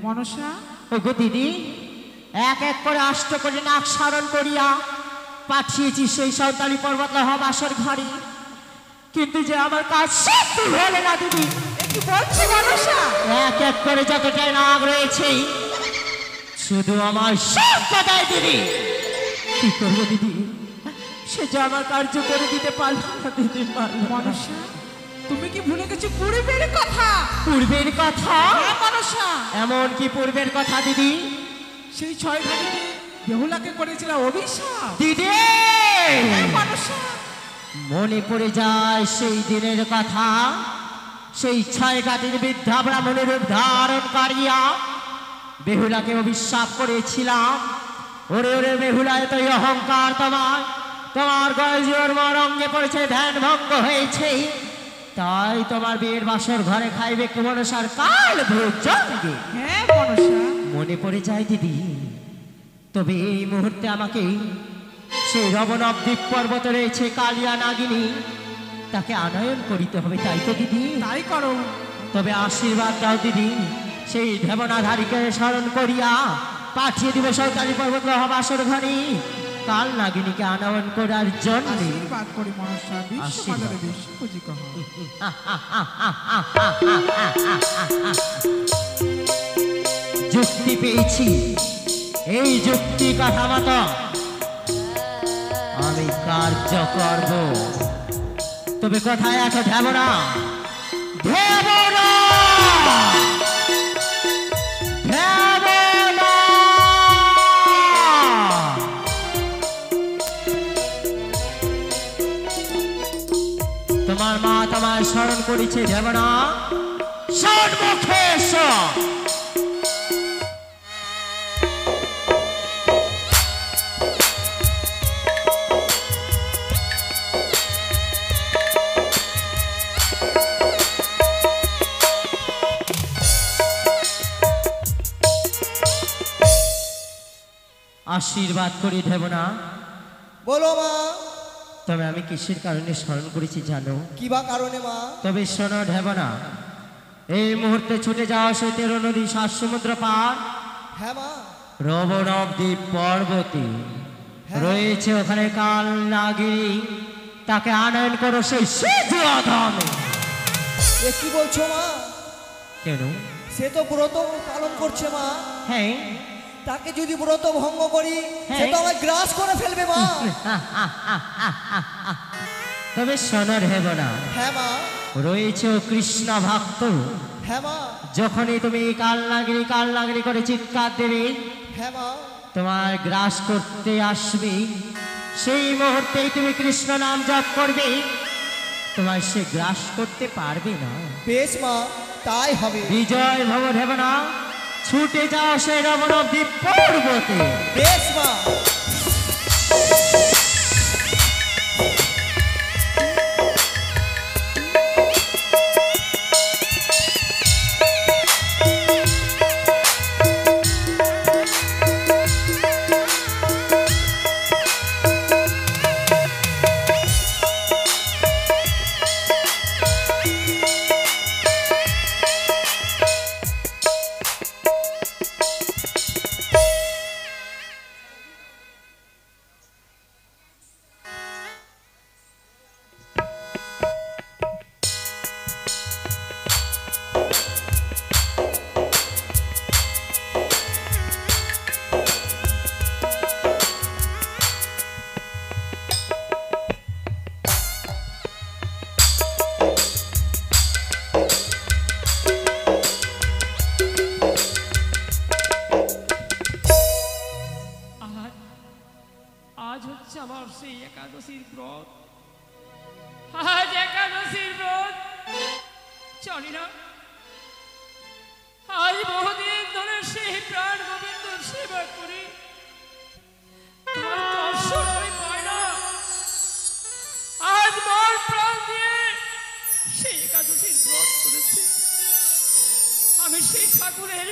মনসা ওগো দিদি, এক এক করে আষ্ট করে নাক সারণ করিয়া পাঠিয়েছি সেই সাঁওতালি পর্বত বাসর ঘরে, কিন্তু যে আমার কাজ সত্যি হলো না দিদি। কি বলছো মনসা? এক এক করে যতটাই নাগ রয়েছে শুধু আমার সব কথাই দিদি। কি করবো দিদি, সে যে আমার কার্য করে দিতে পারলো না দিদি, পারলো না। মনসা তুমি কি ভুলে গেছো পূর্বের কথা? পূর্বের কথা? হ্যাঁ মনসা। এমন কি পূর্বের কথা দিদি? সেই 6 ঘাটিতে বেহুলাকে করেছিল অভিশাপ দিদি। হ্যাঁ মনসা। মনে পড়ে যায় সেই দিনের কথা, সেই 6 ঘাটির বৃদ্ধা ব্রাহ্মণের রূপ ধারণ করিয়া বেহুলাকে অভিশাপ করেছিলাম। ওরে ওরে বেহুলা, এতই অহংকার তোমার, তোমার গয়জোর মরঙ্গে পড়েছে, ধ্যান ভঙ্গ হয়েছে, তাই তোমার বিয়ের বাসর ঘরে খাইবে মনসার কাল ভোজনকে। হ্যাঁ মনসা। মনে পড়ে যায় দিদি, তবে এই মুহূর্তে আমাকে সেই রবনবদ্বীপ পর্বত রয়েছে কালিয়া নাগিনী, তাকে আনয়ন করিতে হবে, তাই তো দিদি? তাই করো। তবে আশীর্বাদ দাও দিদি, সেই দেবনাধারীকে স্মরণ করিয়া পাঠিয়ে দিবে সাঁওতালি পর্বত বাসর ঘরে কাল নাগিনীকে আনয়ন করার জন্য। আশীর্বাদ করি মনসা, বিশ্ব বাজারে বিশ্ব পুঁজি কহ। যুক্তি পেয়েছি, এই যুক্তি কথা মতো আমি কার্য করব। তবে কোথায় আছো ঢেবনা? ঢেবনা! ঢেবনা! তোমার মা তোমায় স্মরণ করেছে ঢেবনা, সম্মুখে এসো। আশীর্বাদ করি ঢেবনা। বলো মা। তবে আমি কিসের কারণে স্মরণ করেছি জানো? কি বা কারণে মা? তবে শোনো ঢেবনা, এই মুহূর্তে ছুটে যাওয়া সে 13 নদী 7 সমুদ্র পার হ্যাঁ মা। রবনবদ্বীপ পর্বতে রয়েছে, ওখানে কাল নাগিনী, তাকে আনয়ন করো সেই সিদ্ধধামে। এ কি বলছো মা? কেন? সে তো ব্রত পালন করছে মা। হ্যাঁ, তাকে যদি ব্রত ভঙ্গ করি হ্যাঁ। সে তো আমায় গ্রাস করে ফেলবে মা। তবে শোনো ঢেবনা, হ্যাঁ মা। রয়েছে ও কৃষ্ণ ভক্ত, হ্যাঁ মা। যখনই তুমি কাল নাগিনী করে চিৎকার দেবে, হ্যাঁ মা। তোমার গ্রাস করতে আসবে, সেই মুহূর্তেই তুমি কৃষ্ণ নাম জপ করবে, তোমার সে গ্রাস করতে পারবে না। বেশ মা, তাই হবে। বিজয় ভব ঢেবনা, ছুটে যাও সেই রবনবদ্বীপ পর্বতে। বেশ মা। আজ হচ্ছে আমার সেই একাদশীর ব্রত। আজ একাদশীর ব্রত, জানি না আজ বহুদিন ধরে সেই প্রাণ গোবিন্দ সেবা করি, তোমার দর্শন আমি পাই না। আজ মন প্রাণ দিয়ে সেই একাদশীর ব্রত করেছি। আমি সেই ঠাকুরের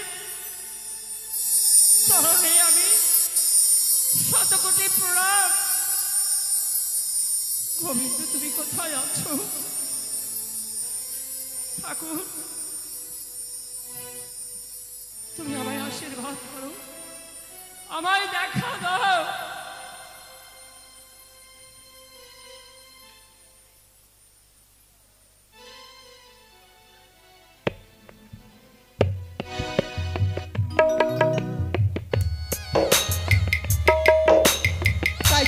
চরণে আমি শতকোটি প্রণাম। গোবিন্দ, তুমি কোথায় আছো? ঠাকুর, তুমি আমায় আশীর্বাদ করো, আমায় দেখা দাও। তাই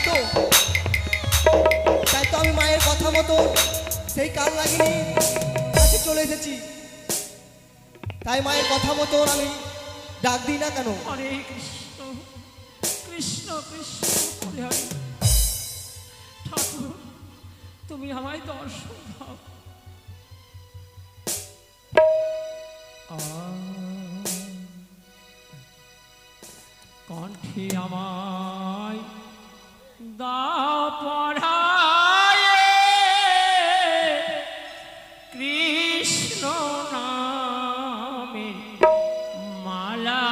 তো আমি মায়ের কথা মতো সেই কাল লাগিনি কাছে চলে এসেছি। তাই মায়ের কথা মতো আমি ডাক দিই না কেন? হরে কৃষ্ণ কৃষ্ণ কৃষ্ণ হরে হরে। ঠাকুর তুমি আমায় দর্শন দাও। কণ্ঠে আমায় দাও পড়ায় কৃষ্ণ নামে মালা,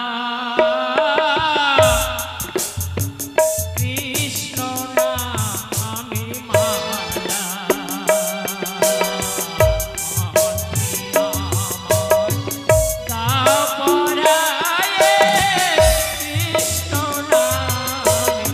কৃষ্ণ নামে মালা। কণ্ঠে আমায় দাও পড়ায় কৃষ্ণ নামে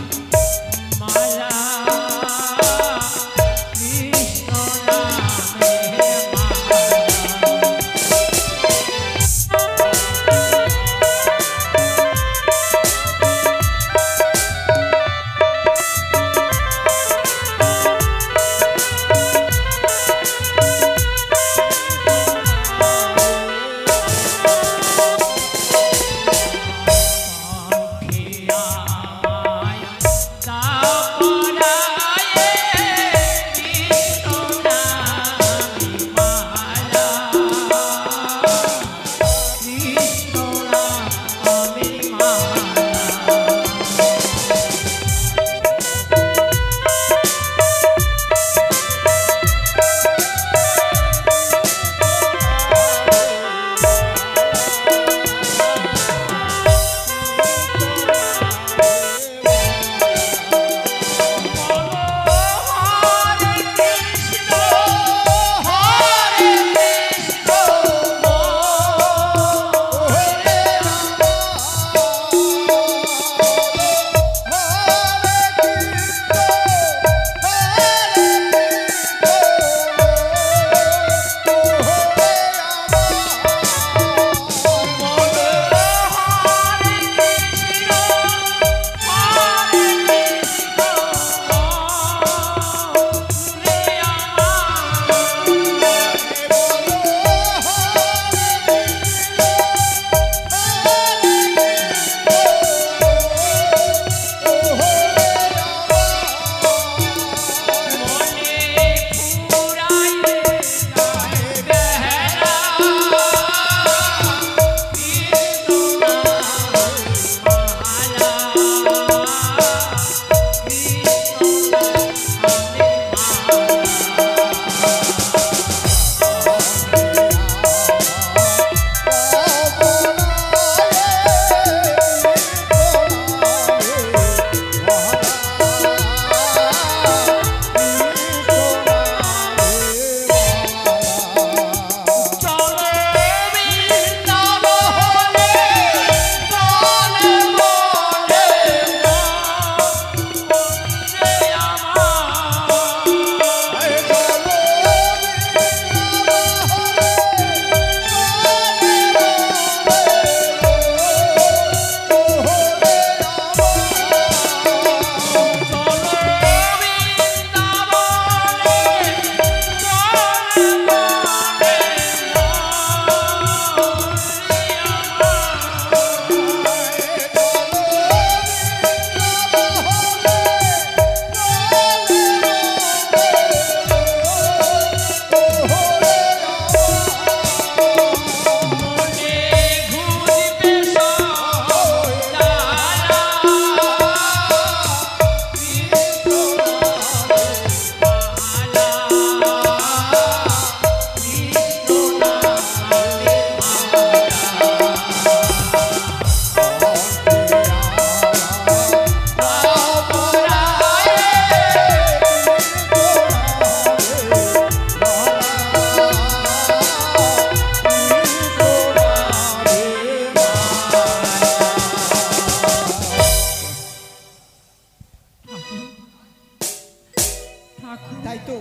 ঠাকুর তাই তো।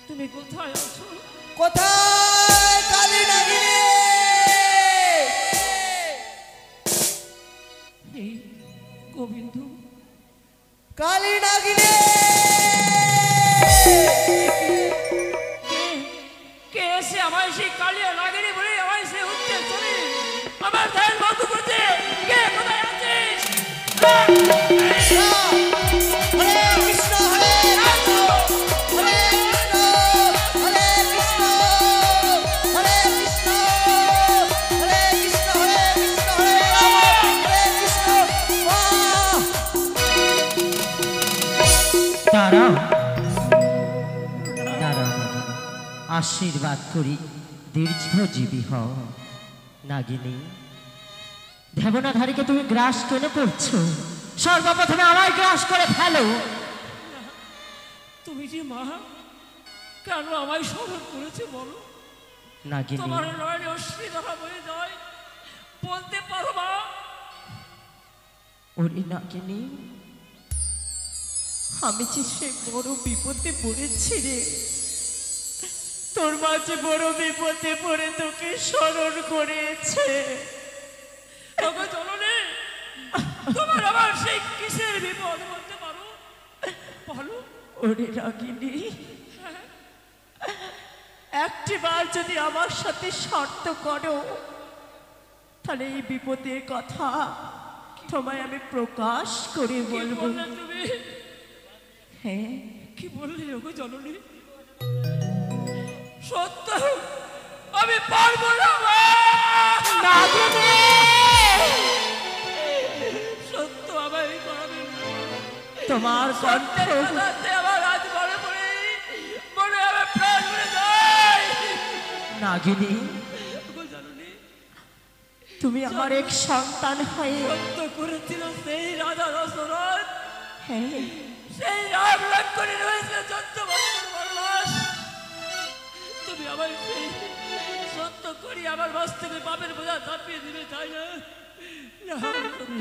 তুমি কোথায় আছো? কোথায় কালী নাগিনী? এই গোবিন্দ, কালী নাগিনী কে কে এসে আমায় সেই কালিয়া লাগেনি বলে আমায় সে উঠতে চলে আমার ধ্যান ভঙ্গ করতে? কে কোথায় আছিস? হরে কৃষ্ণ হরে কৃষ্ণ হরে কৃষ্ণ হরে কৃষ্ণ হরে কৃষ্ণ হরে কৃষ্ণ হরে কৃষ্ণ হরে রাম হরে কৃষ্ণ। দাঁড়াও দাঁড়াও আশীর্বাদ করি দীর্ঘজীবী হও। নাগিনী, দেবনাধারীকে তুমি গ্রাস কেন করছো? সর্বপ্রথমে আমায় গ্রাস করে ফেলো। তুমি যে মা, কেন আমায় স্মরণ করেছে বলো? নাগিনী, তোমার নয়নে অশ্রী ধরা বয়ে যায়, বলতে পারো মা? ওরে নাগিনী, আমি যে সে বড় বিপদে পড়েছি রে। তোর মাঝে বড় বিপদে পড়ে তোকে স্মরণ করেছে। ওগো জননী, তোমার আবার সেই কিসের বিপদ বলতে পারো? বলো। ওরে নাগিনী, একটিবার যদি আমার সাথে শর্ত করো, তাহলে এই বিপদের কথা তোমায় আমি প্রকাশ করে কি বলবো। বললে তুমি? হ্যাঁ, কি বললে ওগো জননী? সত্য আমি পারবো না মা। নাগিনী, সত্য আমায় করাবে না। তোমার কণ্ঠ সত্যের কথাতে আমার আজ মনে পড়ে মনে আমার প্রাণ মরে যায়। নাগিনী, ওগো জননী, তুমি আমার এক সন্তান হয়ে সত্য করেছিল সেই রাজা দশরথ, হ্যাঁ, সেই রাম লক্ষ্মণী রয়েছে 14 বছর বনবাস। তুমি আমার সেই সত্য করি আমার বাস্তবে পাপের বোঝা চাপিয়ে দিবে, তাই না? না,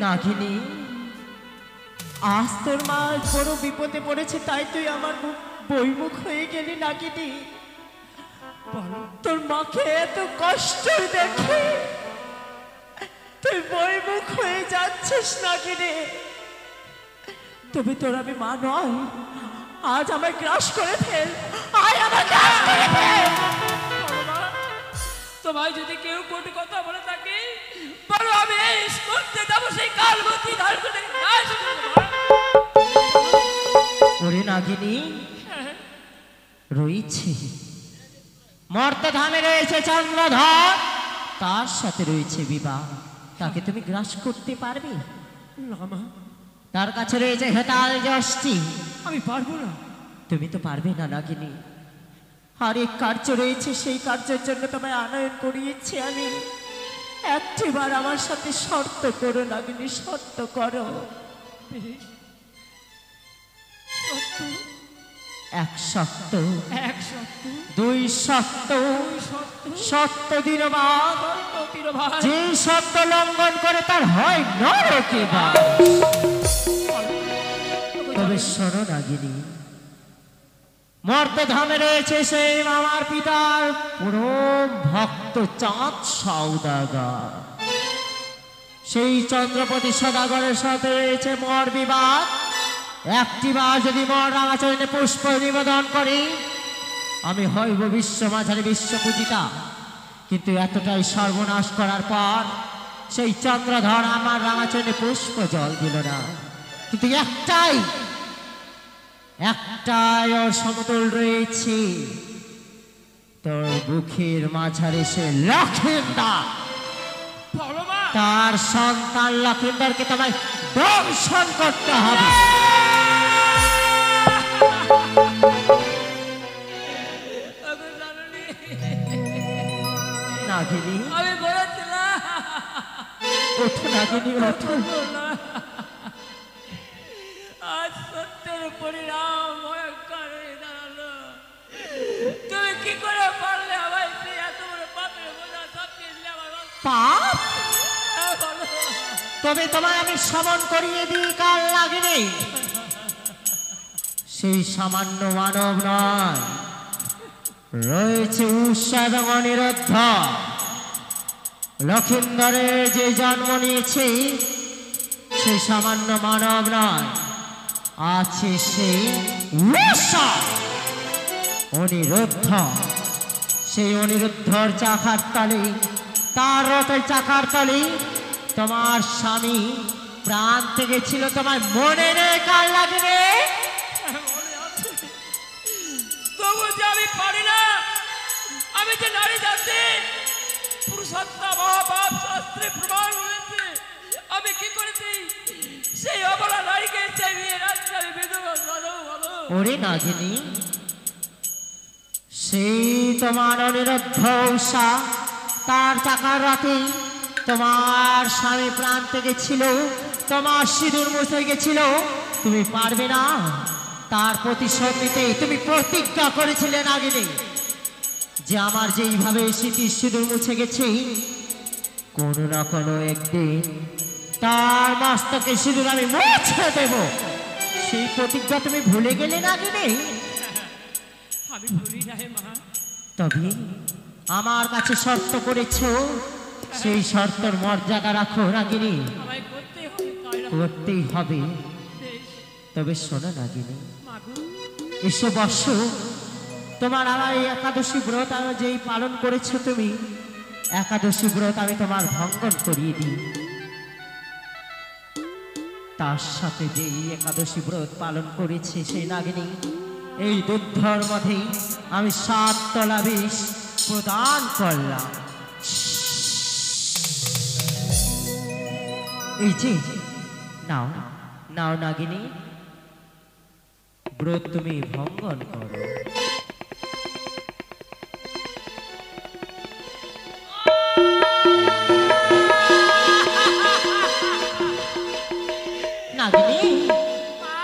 নাগিনী, আজ তোর মা বড় বিপদে পড়েছে, তাই তুই আমার বইমুখ হয়ে গেলি। নাগিনী, তোর মাকে এত কষ্ট দেখে তুই বইমুখ হয়ে যাচ্ছিস। নাগিনী, তবে তোর আমি মা নয়, আজ আমায় গ্রাস করে ফেল। আয় আমার গ্রাস করে ফেল। বাবা, তোমায় যদি কেউ কোটি কথা বলে থাকে বলো, আমি এই করতে যাবো সেই কালবতী ধার করে নাশ করবো। ওরে নাগিনী, রয়েছে মর্তধামে রয়েছে চন্দ্রধর, তার সাথে রয়েছে বিবাহ। তাকে তুমি গ্রাস করতে পারবে? না মা, তার কাছে রয়েছে হেতাল যষ্টি, আমি পারবো না। তুমি তো পারবে না নাগিনী। আর এক কার্য রয়েছে, সেই কার্যের জন্য তোমায় আনয়ন করিয়েছি আমি। একটিবার আমার সাথে শর্ত করো নাগিনী, শর্ত করো। বেশ, সত্য, এক শর্ত, এক সত্য, দুই শর্ত, দুই সত্য, সত্য দিনবাদ। সত্য তিরোভার। যে শর্ত লঙ্ঘন করে তার হয় নরকে বাস। তবে শোনো নাগিনী, মর্তধামে রয়েছে সেই আমার পিতার পরম ভক্ত চাঁদ সওদাগর। সেই চন্দ্রপতি সদাগরের সাথে রয়েছে মর বিবাদ। একটিবার যদি মর রাঙাচরণে পুষ্প নিবেদন করি, আমি হইব বিশ্ব মাঝারি বিশ্ব পূজিতা। কিন্তু এতটাই সর্বনাশ করার পর সেই চন্দ্রধর আমার রাঙাচরণে পুষ্প জল দিল না। কিন্তু একটাই ওর সমতল রয়েছে, তোর বুকের মাঝারে সে লক্ষিন্দর। বলো মা। তার সন্তান লক্ষিন্দরকে তোমায় দংশন করতে হবে। ওগো জননী, নাগিনী, আমি বলেছিলাম ওঠো নাগিনী, ওঠো। না। আজ সত্যের পরিণাম ভয়ঙ্কর হয়ে দাঁড়ালো। তুমি কি করে পারলে আমায় সেই এত বড় পাপের বোঝা চাপিয়ে দিলে আমার মাথায়? পাপ? বলো। তবে তোমায় আমি স্মরণ করিয়ে দিই কাল নাগিনী, সেই সামান্য মানব নয়, রয়েছে উষা এবং অনিরুদ্ধ। লক্ষিন্দরে যে জন্ম নিয়েছে সে সামান্য মানব নয়, আছে সেই উষা অনিরুদ্ধ। সেই অনিরুদ্ধর চাকার তলে, তার রথের চাকার তলে তোমার স্বামী প্রাণ থেকে ছিল। তোমার মনে নেই? কাল লাগবে মনে আছে, তবু যে আমি পারি না। আমি যে নারী জাতি পুরুষত্বা মহাপাপ শাস্ত্রে প্রমাণ হয়েছে। আমি কি করেছি? সেই অবলা নারীকে সেই বিয়ে রাত্রে আমি বিধবা জানো ভালো। ওরে নাগিনী, সেই তোমার অনিরুদ্ধ উষা, তার চাকার রাতে তোমার স্বামী প্রাণ থেকে ছিল, তোমার সিঁদুর মুছে গেছিল। তুমি পারবে না তার প্রতিশোধ নিতে। তুমি প্রতিজ্ঞা করেছিলে নাগিনী যে আমার যেইভাবে স্মৃতির সিঁদুর মুছে গেছে, কোনো না কোনো একদিন তার মস্তকে সিঁদুর আমি মুছে দেব। সেই প্রতিজ্ঞা তুমি ভুলে গেলে নাগিনী? আমি ভুলি না হে মা। তবে আমার কাছে শর্ত করেছ, সেই শর্তর মর্যাদা রাখো নাগিনী। আমায় করতেই হবে, তাই না? করতেই হবে। বেশ, তবে শোনো নাগিনী, মাগো এসো বসো। তোমার আমার এই একাদশী ব্রত যেই পালন করেছো তুমি, একাদশী ব্রত আমি তোমার ভঙ্গন করিয়ে দিই। তার সাথে যেই একাদশী ব্রত পালন করেছে সেই নাগিনী, এই দুধর মধ্যেই আমি 7 তলা বিষ প্রদান করলাম। এই যে নাও নাও নাগিনী, ব্রত তুমি ভঙ্গন করো। নাগিনী, মা,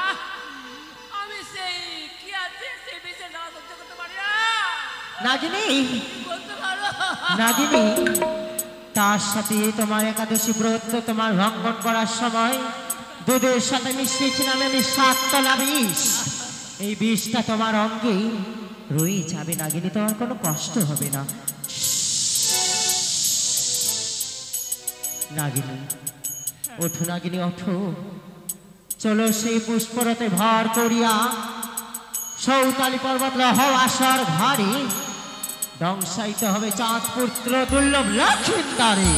আমি সেই কি আছে সেই বিষয়ে না সহ্য করতে পারি না। নাগিনী, বলতে পারো? নাগিনী, তার সাথে তোমার একাদশী ব্রত তোমার ভঙ্গন করার সময় দুধের সাথে মিশিয়েছিলাম আমি 7 তলা বিষ। এই বিষটা তোমার অঙ্গে রয়ে যাবে নাগিনী, তোমার কোনো কষ্ট হবে না। নাগিনী ওঠো, নাগিনী ওঠো, চলো সেই পুষ্পরতে ভর করিয়া সৌতালি পর্বত লহবাসর ঘরে ধ্বংসাইতে হবে চাঁদ পুত্র দুর্লভ লক্ষিন্দরে।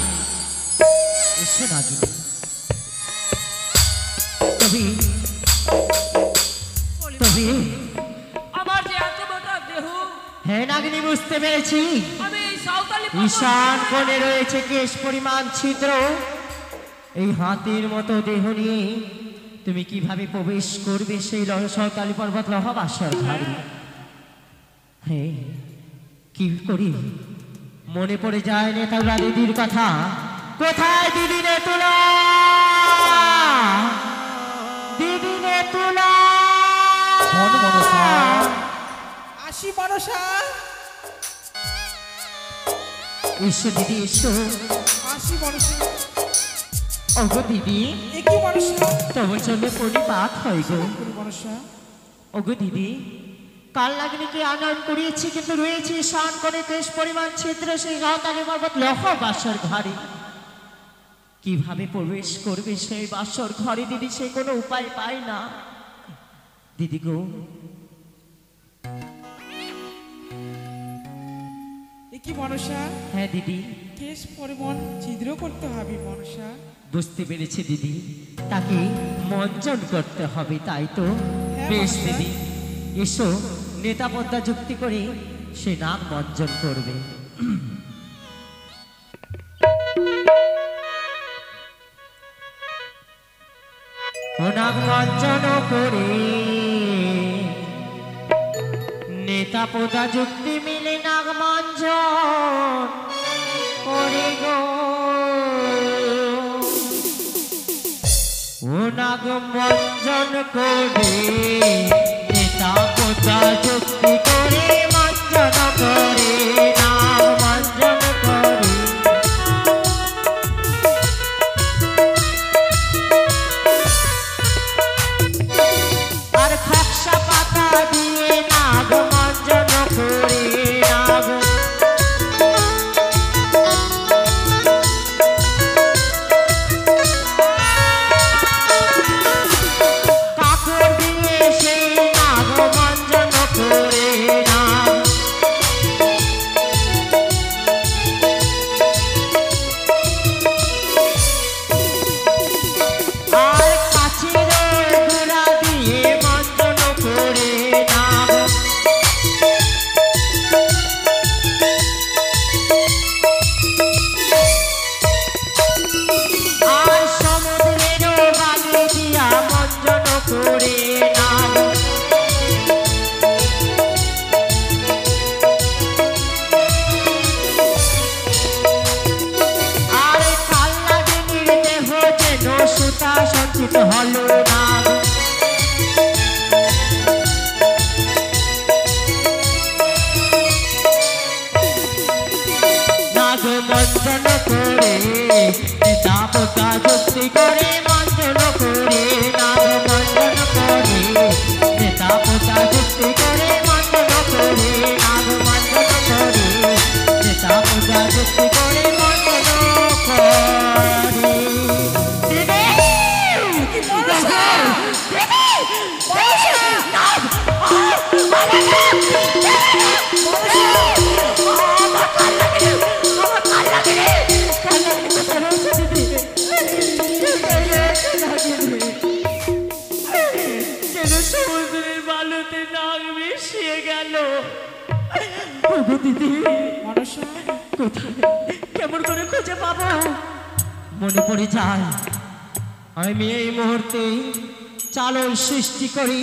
এসো নাগিনী। তবে তবে আমার যে এত মোটা দেহ, হ্যাঁ নাগিনী, বুঝতে পেরেছি। আমি এই সাঁওতালি ঈশান কোণে রয়েছে কেশ পরিমাণ ছিদ্র। এই হাতির মতো দেহ নিয়ে তুমি কিভাবে প্রবেশ করবে সেই সৌতালি পর্বত লহবাসর ঘরে? হ্যাঁ, কি করি মনে পড়ে যায় নেতারা দিদির কথা। কোথায় দিদি নেতুলা? দিদি নেতুলা! আসি মনসা, এসো দিদি এসো। আসি মনসা। ওগো দিদি, একই মনসা। তোমার জন্য পরিপাক হয় গো। মনসা, ওগো দিদি, কাল লাগনিকে আনয়ন করিয়েছি, কিন্তু রয়েছে ঈশান কোণে কেশ পরিমাণ ছিদ্র সেই সাঁওতালি পর্বত লহবাসর ঘরে। কিভাবে প্রবেশ করবে সেই বাসর ঘরে দিদি, সে কোনো উপায় পায় না। দিদি গো, একই মনসা। হ্যাঁ দিদি, কেশ পরিমণ ছিদ্র করতে হবে মনসা। বুঝতে পেরেছি দিদি, তাকে মঞ্জন করতে হবে, তাই তো? বেশ মহাশয়। দিদি, এসো, নেতা পদ্মা যুক্তি করে সে নাম মঞ্জন করবে। ও নাম মঞ্জন করে নেতা পদ্মা যুক্তি মিলে নাগ মঞ্জন করে গো। ও নাগ মঞ্জন করে নেতা পদ্মা যুক্তি করে মঞ্জন করে, নাগ মঞ্জন করে। আর খকসা পাতা করে নাগ। আরে কাল নাগিনীর দেহ যেন সুতা সঞ্চিত হলো নাগ। নাগ মঞ্জন করে নেতা পোতা যুক্তি করে মঞ্জন করে নাগ মঞ্জন করে নেতা পোতা যুক্তি করে মঞ্জন করে নাগ মঞ্জন করে নেতা পোতা যুক্তি করে মঞ্জন করে। সমুদ্রের বালুতে নাগ মিশিয়ে গেল। দিদি মনসা কোথায় কেমন করে খুঁজে পাবো? মনে পড়ে যায় আমি এই মুহূর্তে চালন সৃষ্টি করি,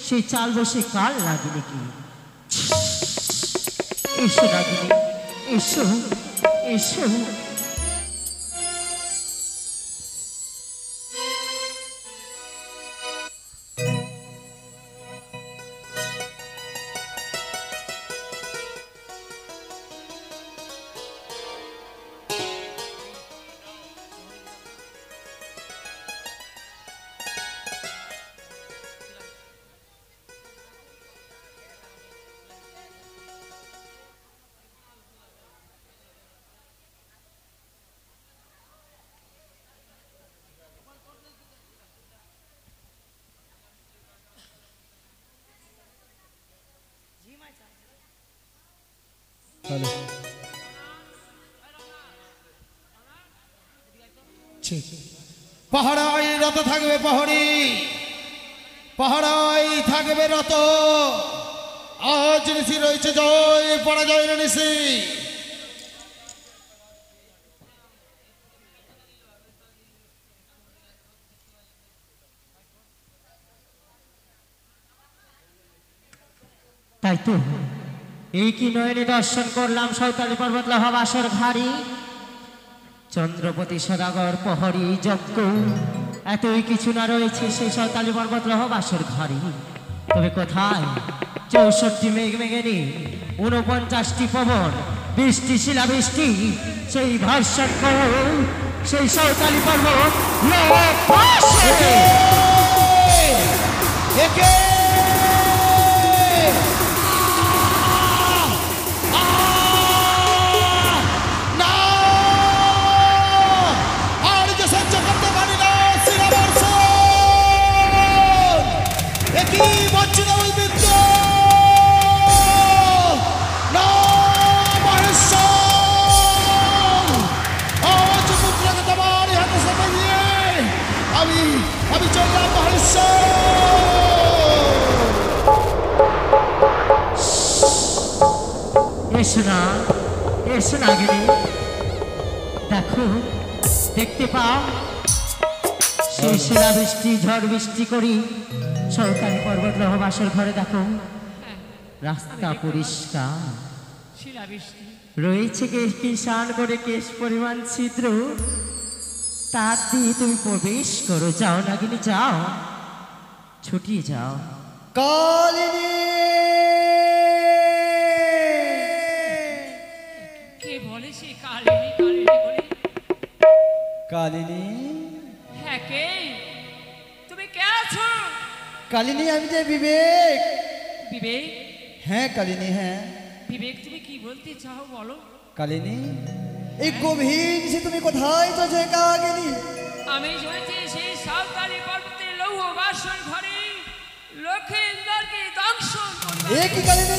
সেই চাল বসে কাল লাগিনি কি? এসো লাগিনি, এসো এসো। পাহাড়াই রত থাকবে প্রহরী, পাহাড়াই থাকবে রত। আজ নিশি রয়েছে জয়, পরাজয় নিশি। তাই তো এই কি নয়নে দর্শন করলাম সাঁওতালি পর্বত লহা বাসর ঘাড়ি, চন্দ্রপতি সদাগর প্রহরী যজ্ঞ, এতই কিছু না রয়েছে সেই সাঁওতালি পর্বত লহা বাসর ঘাড়ি। তবে কোথায় 64 মেঘ মেঘেনি, 49টি পবন, 20টি শিলাবৃষ্টি, সেই ভার্সন সেই সাঁওতালি পর্বত লহা বাসরে। একে আমি চললাম মহেশ্বর। এসো না, এসো না গিরি, দেখো দেখতে পাও সেই শিলাবৃষ্টি ঝড় বৃষ্টি করি সাঁওতালি পর্বত লহবাসর ঘরে। দেখো রাস্তা পরিষ্কার, শিলাবৃষ্টি রয়েছে কিষান করে কেশ পরিমাণ ছিদ্র, তার দিয়ে তুমি প্রবেশ করো। যাও নাগিনী যাও, ছুটিয়ে যাও। কালিনী কে বলে সে কালিনী কালিনী বলে? কালিনী হ্যাঁ কে? তুমি কে আছো? কালিনী আমি যে বিবেক। বিবেক? হ্যাঁ কালিনী, হ্যাঁ বিবেক তুমি কি বলতে চাও বলো? কালিনী এই গভীর নিশে তুমি কোথায় চলছো কালিনী? আমি শুনেছি সেই সাঁওতালি পর্বতের লৌহ বাসর ঘরে লক্ষিন্দরকে দংশন করবে। এ কি কালিনী,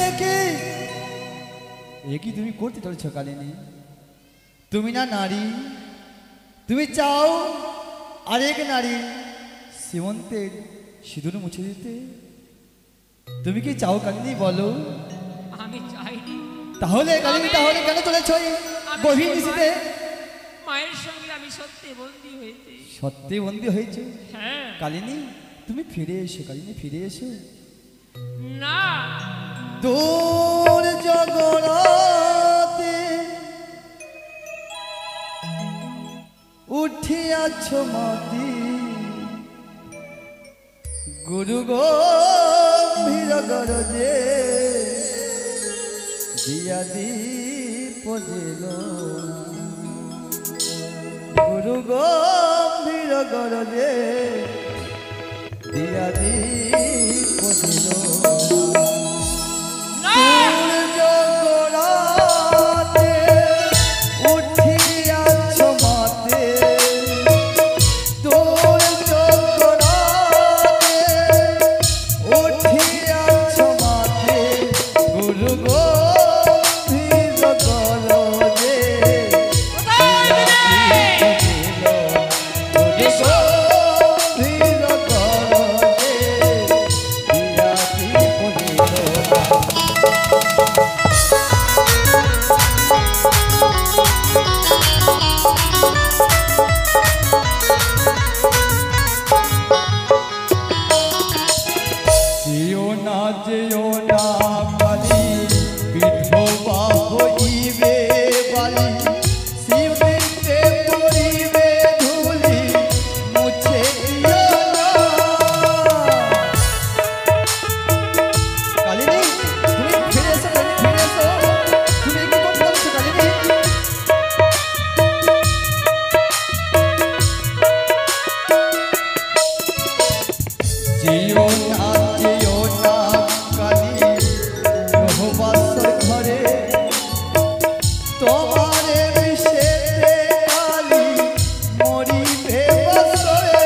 এ কি তুমি করতে চলছো কালিনী? তুমি না নারী, তুমি চাও আরেক নারী সীমন্তের সিঁদুর মুছে দিতে? তুমি কি চাও কালিনী বলো? আমি চাইনি। তাহলে কালিনী তাহলে কেন চলেছ গভীর নিশিতে? মায়ের সঙ্গে আমি সত্যি বন্দী হয়েছি। সত্যি বন্দী হয়েছে হ্যাঁ কালিনী? তুমি ফিরে এসো কালিনী, ফিরে এসো। না, দূর জগরাতে উঠিয়াছ মাতি, গুরু গম্ভীর গরজে দিয়া দীপ জেল, গুরু গম্ভীর গরজে দিয়া দীপ জেল। জগরাতে উঠিয়াছ মাতে, তোর জগরাতে উঠিয়াছ মাতে, গুরু গম্ভীর গরজে যেও না কালী, বিধবা হইবে বালি, শিবলিতে পড়িবে ধুলি, মুছে দিও না। কালিনী, তুমি ফিরে এসো, ফিরে এসো। তুমি কি করতে পারছো কালিনী? যেও না কালী, রহবাসর ঘরে তোমারে বিশেষে কালী মরিবে বছরে।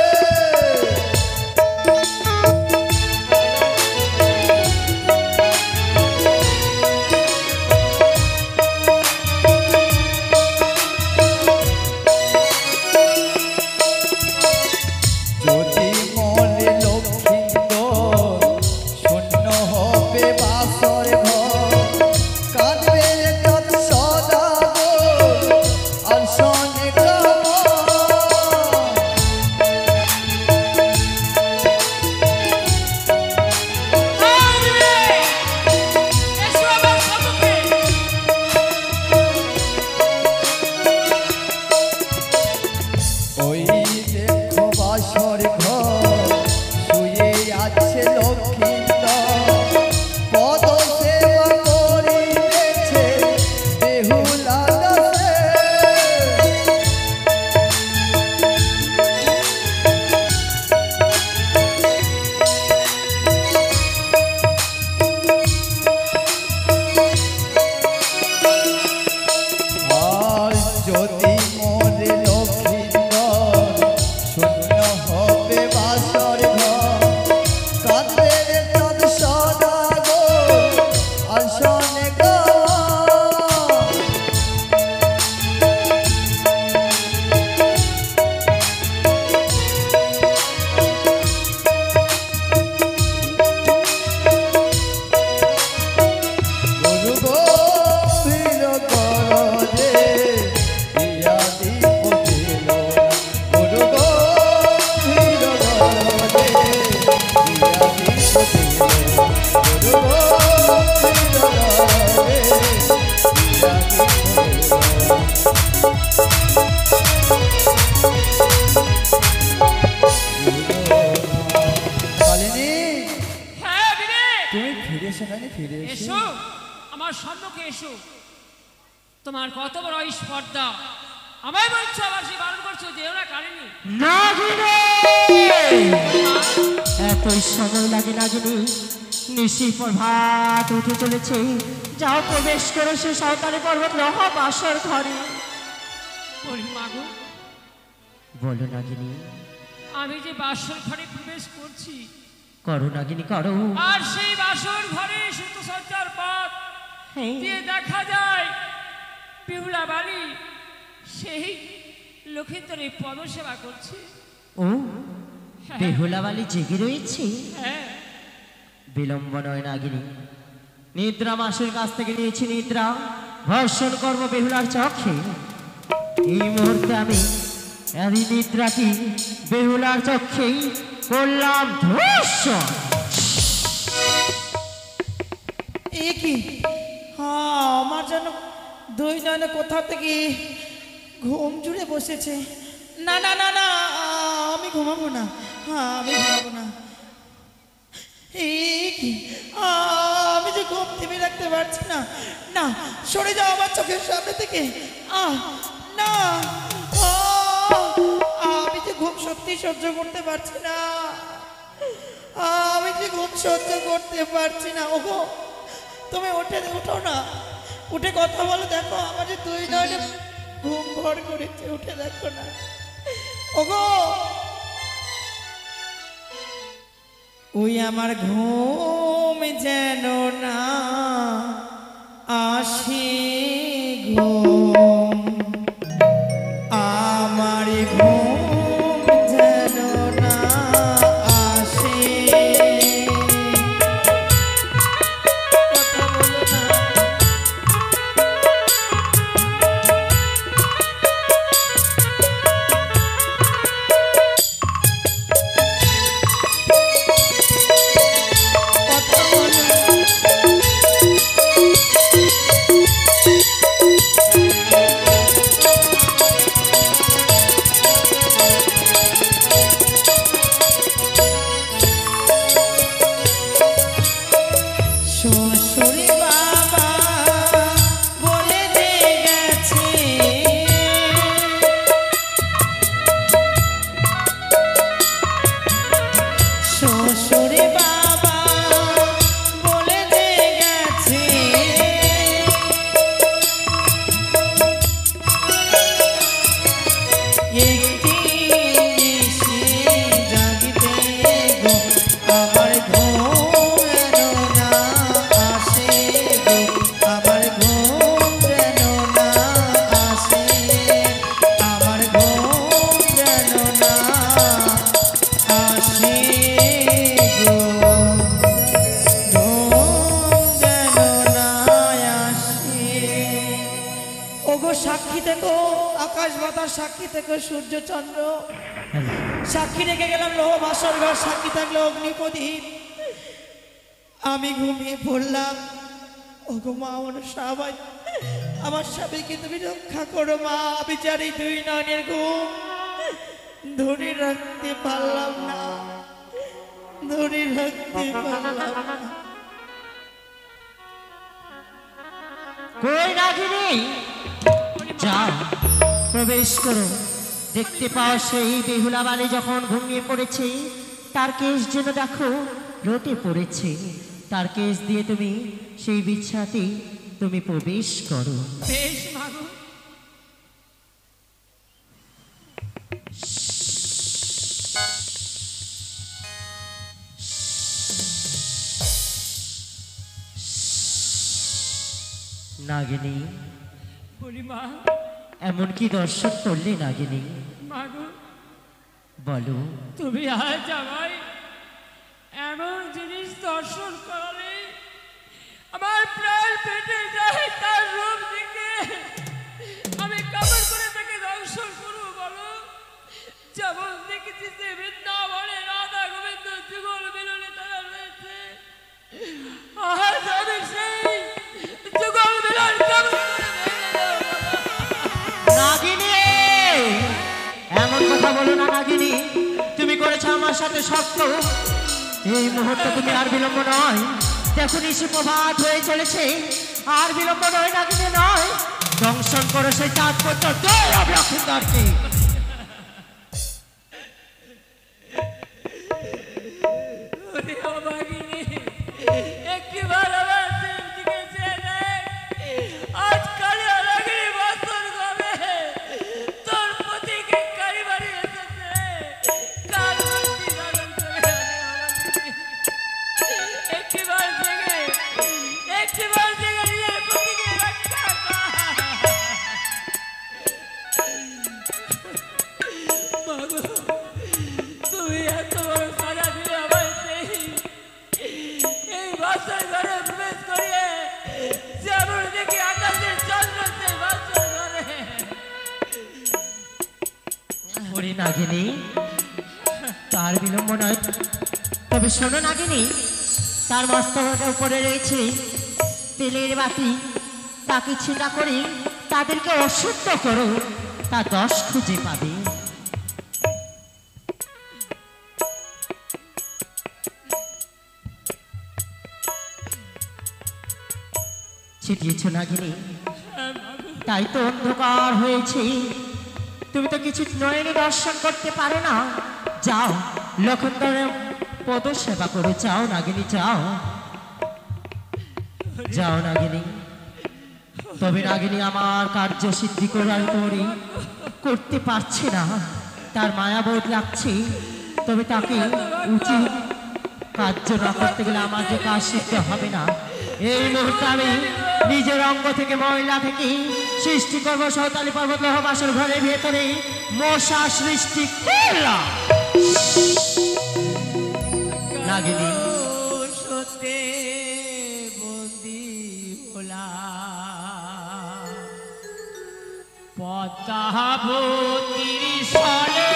যদি মনে লক্ষ্মীন্দর শূন্য হবে বাসর ঘর, কাঁদবে তৎ সদা গো আর শোনে কামনা। এসো আমার সম্মুখে। ওই দেখো বাসর ঘর শুয়ে আছে লক্ষ্মীন্দর, পদ সেবা করিতেছে বেহুলা দাসে। আর যদি মরে লক্ষ্মীন্দর শূন্য হবে বাসর ঘর, কাঁদবে তৎ সদা গো আর শোনে কামনা। গুরু গম্ভীর গরজে দিয়া দীপ জেল, গুরু গম্ভীর গরজে দিয়া দীপ জেল, গুরু গম্ভীর গরজে দিয়া দীপ জেল। কালিনী, হ্যাঁ বিবেক, তুমি ফিরে এসো কালিনী, ফিরে এসো। এসো আমার সম্মুখে এসো। তোমার কত বড় স্পর্ধা, আমায় বলছো আবার সে বারণ করছো, যেও না কালিনী। নাগিনী, এতই সময় লাগে নাগিনী, নিশি প্রভাত উঠে চলেছে, যাও প্রবেশ করে সে সাঁওতালি পর্বত রহবাসর ঘরে। বলি মাগো, বলো নাগিনী, আমি যে বাসর ঘরে প্রবেশ করছি, করো নাগিনী করো। আর সেই বাসর ঘরে সুত সজ্জার পাত হ্যাঁ, দিয়ে দেখা যায় পিহুলা বালি সেই লক্ষিন্দরে পদসেবা করছে। ও বেহুলাবালি জেগে রয়েছে। হ্যাঁ, বিলম্ব নয় নাগিনী, নিদ্রা মাসের কাছ থেকে নিয়েছি নিদ্রা, ভর্ষণ কর্ম বেহুলার চক্ষে। এই মুহূর্তে আমি এই নিদ্রাকে বেহুলার চক্ষে করলাম ধ্বংস। এ কি আমার যেন দুই নয়নে কোথা থেকে ঘুম জুড়ে বসেছে। না না না না, আমি ঘুমাবো না, আমি ঘুমাবো না। এই কি আমি যে ঘুম থেমে রাখতে পারছি না। না, সরে যাও আমার চোখের সামনে থেকে। না, আমি যে ঘুম সত্যি সহ্য করতে পারছি না। আমি যে ঘুম সহ্য করতে পারছি না। ওগো, তুমি উঠো না, উঠে কথা বলো। দেখো আমার যে দুই নয়নে ঘুম ভর করেছে, উঠে দেখো না। ওগো, ওই আমার ঘুম যেন না আসে ঘুম, আমার ঘুম যেন না আসে। কথা বলো না। কথা বলো। শ্বশুর বাবা বলে দিয়ে গেছে, শ্বশুর বাবা বলে দিয়ে গেছে, একটি নিশি জাগিতে গো আমার ঘুম যেন না আসে গো, আমার ঘুম যেন না আসে, আমার ঘুম যেন না আসে গো, ঘুম যেন না আসে। ওগো সাক্ষী থেকো আকাশ বাতাস, সাক্ষী থেকো সূর্য চন্দ্র, সাক্ষী রেখে গেলাম লোহ ভাস্বর ঘর, সাক্ষী থাকলো অগ্নিপ্রদীপ। আমি ঘুমিয়ে পড়লাম। ওগো মা, আমার সবাই, আমার স্বামীকে তুমি রক্ষা করো মা। আমি জানি দুই নয়নের ঘুম ধরে রাখতে পারলাম না, ধরে রাখতে পারলাম না। কই নাগিনী, যাও প্রবেশ করো। দেখতে পাও সেই বেহুলা বালি যখন ঘুমিয়ে পড়েছে, তার কেশ যেন দেখো রটে পড়েছে। তার কেশ দিয়ে তুমি সেই বিছাতে তুমি প্রবেশ করো। বেশ মাগো। নাগিনী, বলি মা, এমন কি দর্শন করলে নাগিনী? মাগো বলো। তুমি আজ আমায় এমন জিনিস দর্শন করলে আমার প্রাণ পেটে যায়। তার রূপ দেখে আমি কেমন করে তাকে দর্শন করবো বলো? যেমন দেখেছি যে বৃন্দাবনে রাধা গোবিন্দ যুগল মিলনে তারা রয়েছে, আজ আমি সেই যুগল মিলন কেমন করে ভেঙে দেব বলো? নাগিনী, এমন কথা বলো না নাগিনী। তুমি করেছো আমার সাথে সত্য। এই মুহূর্তে তুমি আর বিলম্ব নয়। দেখো নিশি প্রভাত হয়ে চলেছে, আর বিলম্ব নয় নাগিনী নয়। দংশন করো সেই চাঁদ পর্যন্ত লক্ষ্মীদারকে। ওরে অভাগিনী, একটিবার আমার দিকে চেয়ে দেখ। আজ কালিয়া লাগি বছর গবে তোর পতিকে কারি বাড়ি এসেছে, কাল মূর্তি ধারণ করে আনে অভাগিনী। একটিবার জেগে নিজের পতিকে রক্ষা কর। মাগো, তুমি এত বড় সাজা দিলে আমায় এই বাসর ঘরে প্রবেশ করিয়ে, যেমন দেখি আকাশের চন্দ্র সেই বাসর ঘরে। ওরে নাগিনী, তার বিলম্ব নয়। তবে শোনো নাগিনী, তার মস্তকের উপরে রয়েছে তেলের বাতি, তাকে ছিটা করে তাদেরকে অশুদ্ধ করো, তা 10 খুঁজে পাবে। ছিটিয়েছ নাগিনী, তাই তো অন্ধকার হয়েছে। তুমি তো কিছু নয়নে দর্শন করতে পারো না। যাও লক্ষণধরের পদ সেবা করো, যাও নাগিনী, যাও যাও নাগিনী। তবে নাগিনী আমার কার্য সিদ্ধি করার পরে করতে পারছে না, তার মায়াবোধ লাগছে। তবে তাকে উচিত কার্য না করতে গেলে আমার যে কাজ সিদ্ধ হবে না। এই মুহূর্তে আমি নিজের অঙ্গ থেকে ময়লা থেকে সৃষ্টি করবো সৌতালি পর্বত লৌহ বাসর ঘরের ভেতরে মশা সৃষ্টি করলাম। নাগিনী সতে বন্দি হলা পদ্মাবতীর সনে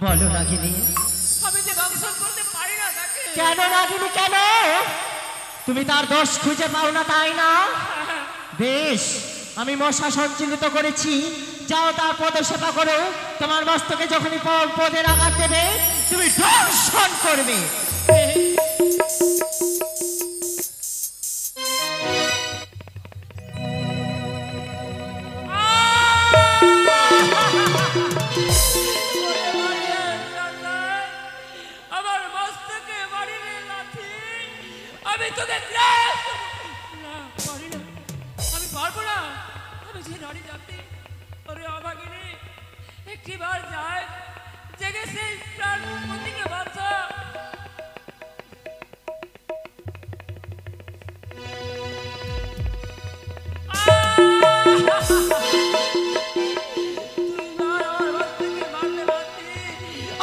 বলো নাগিনী, আমি যে দংশন করতে পারি না তাকে। কেন নাগিনী কেন? তুমি তার দোষ খুঁজে পাও না তাই না? বেশ, আমি মশা সঞ্চালিত করেছি, যাও তার পদ সেবা করো। তোমার মস্তকে যখনই পদের আঘাত দেবে তুমি দর্শন করবে। আমার মস্তকে মারিলে লাথি, আমি তোকে গ্রাস না পারি না, আমি পারবো না। আমি যে নারী জাতি, ওরে অভাগিনী, একটি বার যায় জেগে সেই প্রাণ পতিকে বাঁচা।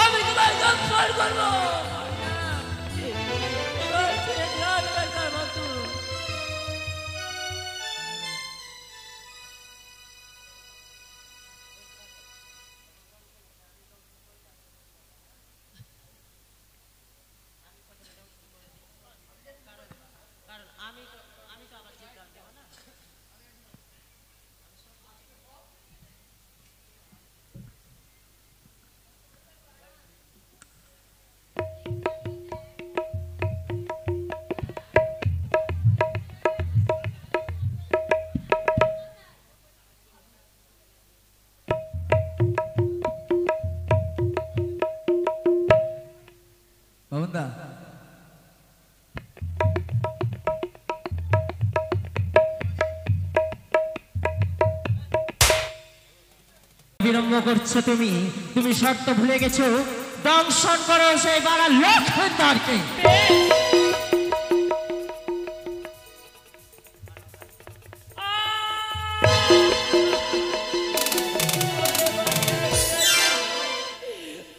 আমি তোমায় দংশন করবো। করছো তুমি? তুমি শর্ত ভুলে গেছো, দংশন করো সেই বাড়া লক্ষণদারকে।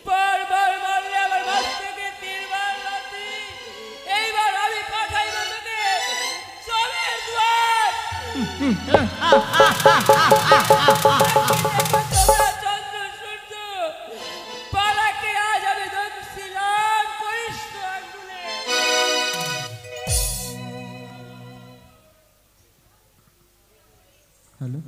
বারবার মারলে আমার মাছ থেকে তিনবার লাথি। এইবার আমি পাঠাইব তোকে চলের দুয়ার। তোমরা চন্দ্র সূর্য পালাকে আজ আমি দংশিলাম করিস তো আগুনে। হ্যালো,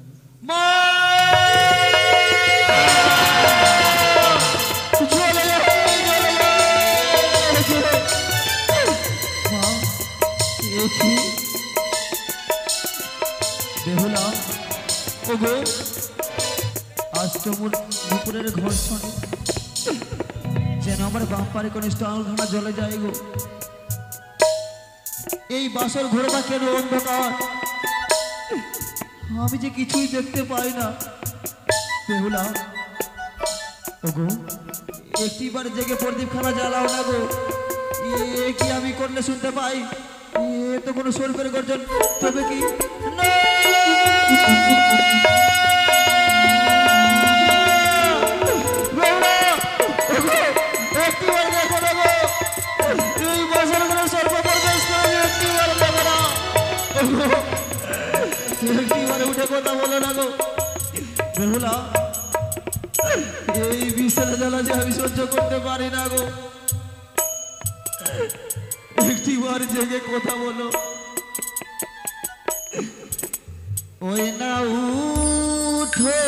বেহুলা, ওগো, আজ তো মোর দুপুরের ঘর্ষণ যেন আমার বাম পারে কোনো স্টল ঘানা জলে যায় গো। এই বাসর ঘোরবা কেন অন্ধকার, আমি যে কিছুই দেখতে পাই না। বেহুলা, ওগো, একটিবার জেগে প্রদীপ খানা জ্বালাও না গো। এ কি আমি করলে শুনতে পাই? এ তো কোনো স্বর্গের গর্জন, তবে কি না? বেহুলা, ওগো, একটিবার দেখো না গো, এই বছর কোনো সর্বপ্রবেশ করে একটিবার দেখো না। ওগো, একটিবারে উঠে কথা বলো না গো। বেহুলা, এই বিষের জ্বালা যে আমি সহ্য করতে পারি না গো, একটিবার জেগে কথা বলো। ওই না উঠো,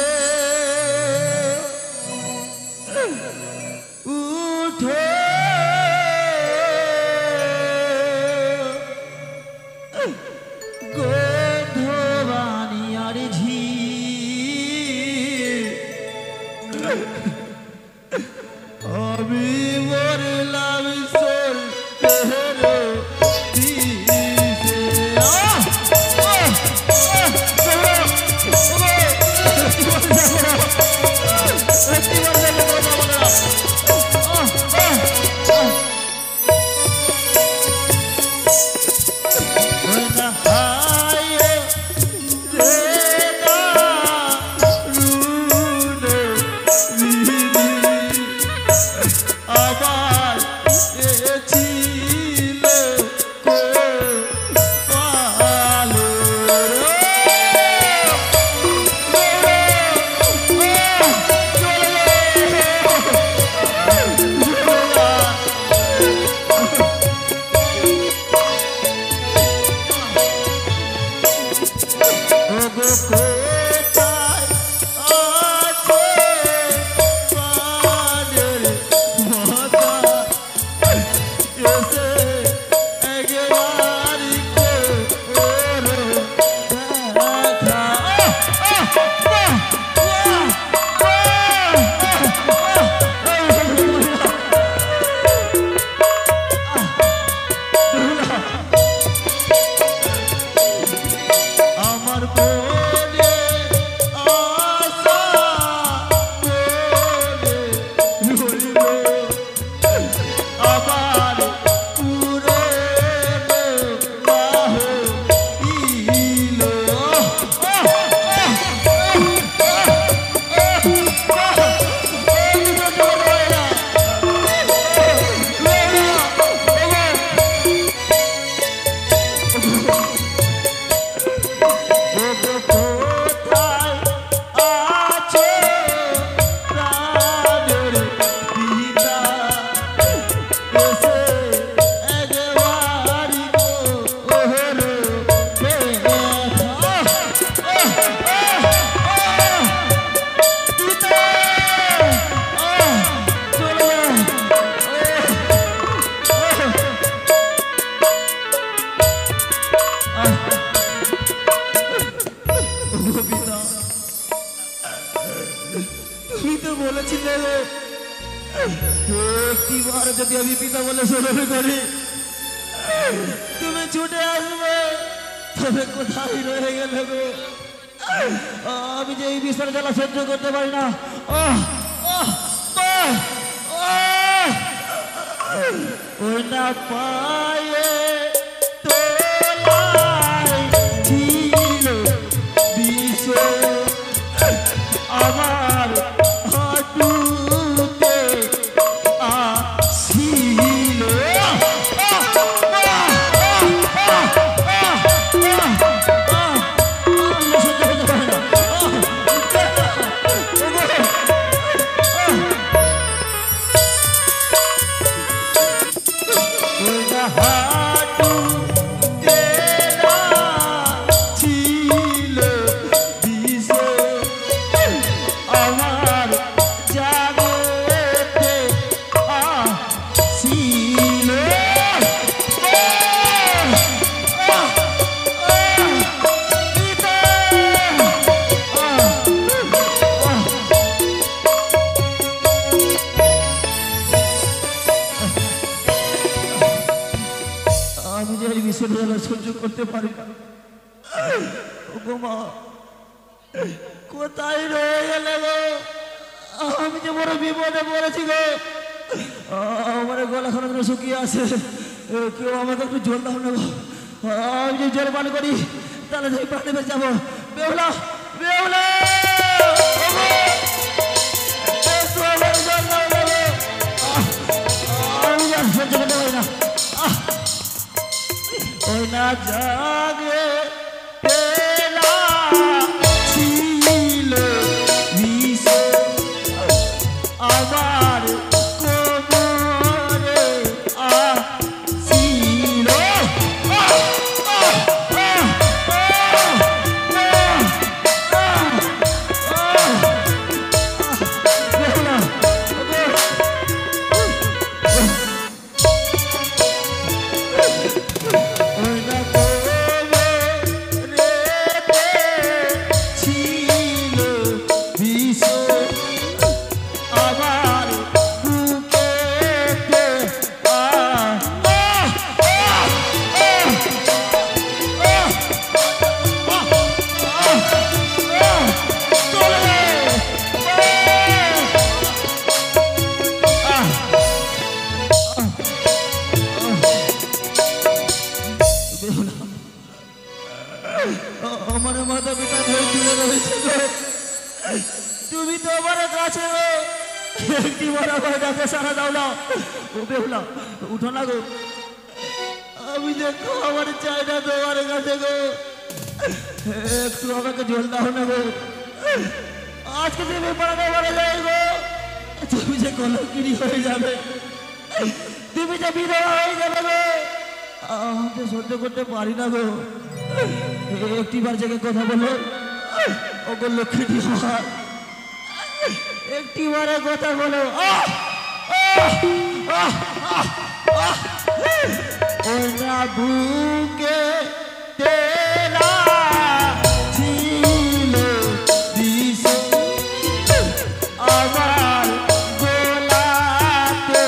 উঠো, গোধবানি আর ঝি, আমি মরলাম সোর তেরো দিশে। আবার এছিল কোপালো আমার বলে আশা বলে রইল, আবার পুরনো বাহ ইলো। তুমি তো বলেছিলে একটিবার যদি আমি পিতা বলে স্মরণ করি তুমি ছুটে আসবে, তবে কোথায় রয়ে গেলে গো? আমি যে এই বিষয়ের জ্বালা সহ্য করতে পারি না, ওই না পায়ে তোলায় ছিল বিষ আমার হাঁটুতে আসিল সহ্য করতে পারি না। কোথায় রয়ে গেলে গো? আমি যে বড় বিপদে পড়েছি গো। আমার গলা খারাপ শুকিয়ে আছে, কেউ আমাকে একটু জল দাও না গো। আমি যে জল পান করি তাহলে যে পানি বেঁচে যাবো। বেহুলা বেহুলা আমি আর সহ্য করতে পারি না। ওই না জাগে পেলা ছিল বিষ আমার কোমরে আসিল। আমার মাতা পিতা দূরে রয়েছে গো, তুমি তো আমার কাছে গো, একটি বড় করে ডাকে সারা দাও না। ও বেহুলা উঠো না গো, আমি দেখো আমার চাই না তোমার কাছে গো, একটু আমাকে জল দাও না গো। আজকে তুমি পাড়াতে মারা যায় গো, তুমি যে কলঙ্কিনী হয়ে যাবে, তুমি যে বিধবা হয়ে যাবে গো, আমি সহ্য করতে পারি না গো। একটিবার জেগে কথা বলো, ওগো লক্ষ্মী আমার, একটিবারে কথা বলো। ওই না বুকে তেলা ছিল বিষ আমার গোলাতে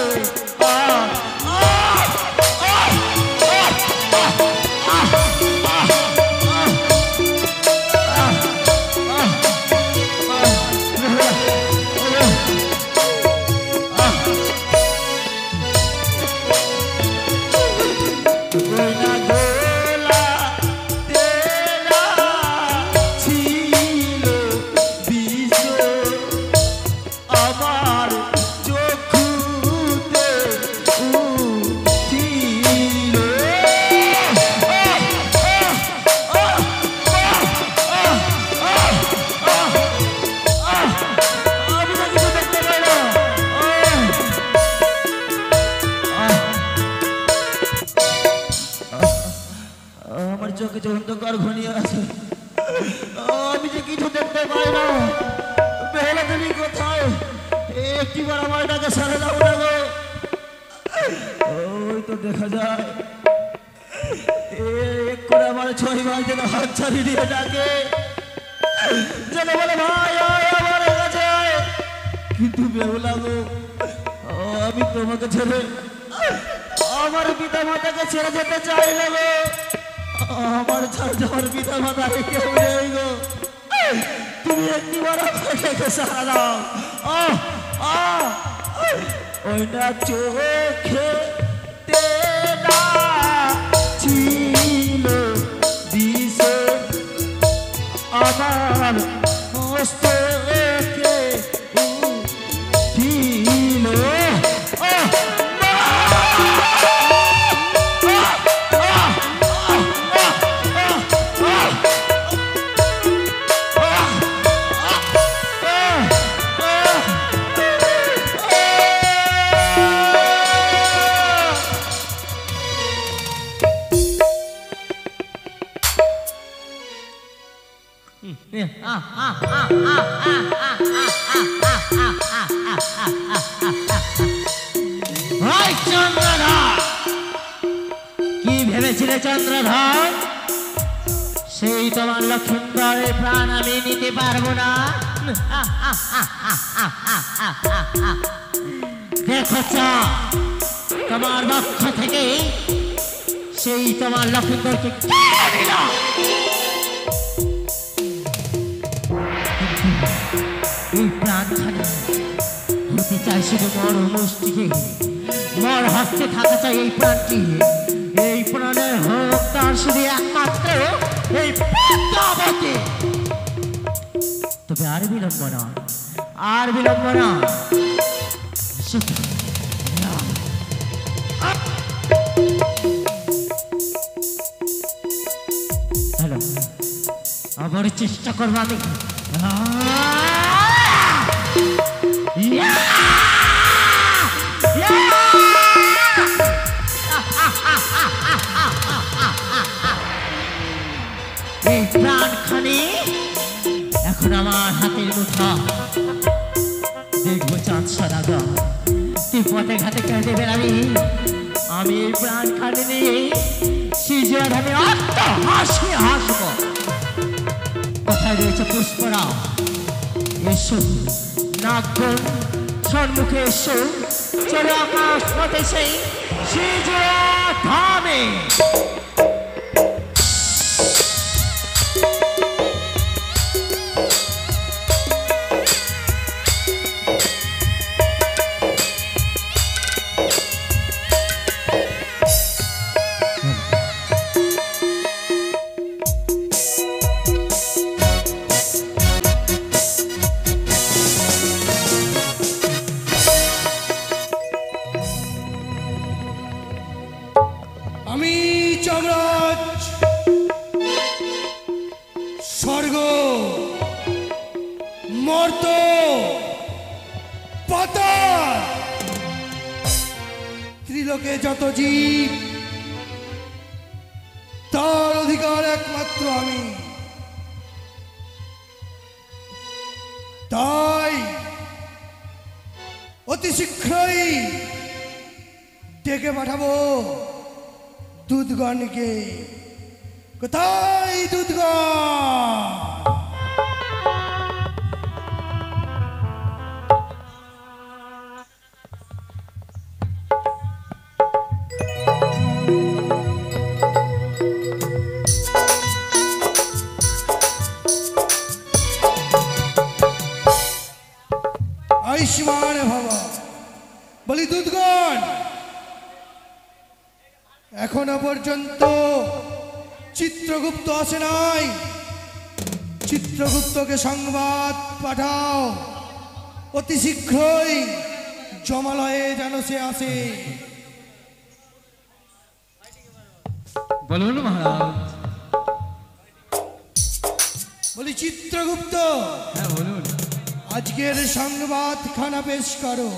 চোখে যে অন্ধকার ঘনিয়ে আছে, আমি যে কিছু দেখতে পাই না। বেলা তুমি কোথায়? একটিবার আমার ডাকে সারা দাও না গো। ওই তো দেখা যায় এক করে আমার 6 ভাই যেন হাত ছাড়িয়ে দিয়ে ডাকে, যেন বলে ভাই আয় আমার কাছে আয়। কিন্তু বেহুলা গো, আমি তোমাকে ছেড়ে আমার পিতা মাতাকে ছেড়ে যেতে চাই না গো। আমার ছাড় যাওয়ার পিতা মাতা কেউ নেই গো, তুমি একটিবার আমাকে সারা দাও। ওই না চোখে তেনা ছিল দিছে আমার মস্তকে ছিল কি ভেবেছিলে চন্দ্রধর? সেই তোমার লক্ষ্মীন্দরের প্রাণ আমি নিতে পারবো না। দেখো তোমার পক্ষ থেকে সেই তোমার লক্ষ্মীন্দরকে কেড়ে নিল। এই প্রাণখানি হতে চাই শুধু মর মুষ্টিকে, মর হস্তে থাকা চাই এই প্রাণটি। এই প্রাণের হোক তার শুধু একমাত্র এই পদ্মাবতী। তবে আর বিলম্ব না, আর বিলম্ব না। হ্যালো, আবার চেষ্টা করবো আমি। এই প্রাণখানি এখন আমার হাতের মুঠা। দেখবো চাঁদ সাদা তুই পথে ঘাটে কেটে বেড়াবি, আমি এই প্রাণখানি নিয়ে সিজোর আমি আত্ম হাসি হাসবো। কোথায় রয়েছে পুষ্পরাও? এসো নাগন সম্মুখে এসো, চলে আকাশ পথে সেই সিজোর ধামে। আমি যমরাজ স্বর্গ মর্ত পাতাল ত্রিলোকে যত জীব তার অধিকার একমাত্র আমি। তাই অতি শীঘ্রই ডেকে পাঠাবো দুধগণকে। কোথায় দুধগণ? আয়ুষ্মান ভব। বলি দুধগণ, এখনো পর্যন্ত চিত্রগুপ্ত আসে নাই। চিত্রগুপ্তকে সংবাদ পাঠাও, অতি শীঘ্রই জমালয়ে যেন সে আসে। বলুন মহারাজ। বলি চিত্রগুপ্ত, হ্যাঁ বলুন। আজকের সংবাদ খানা পেশ করো।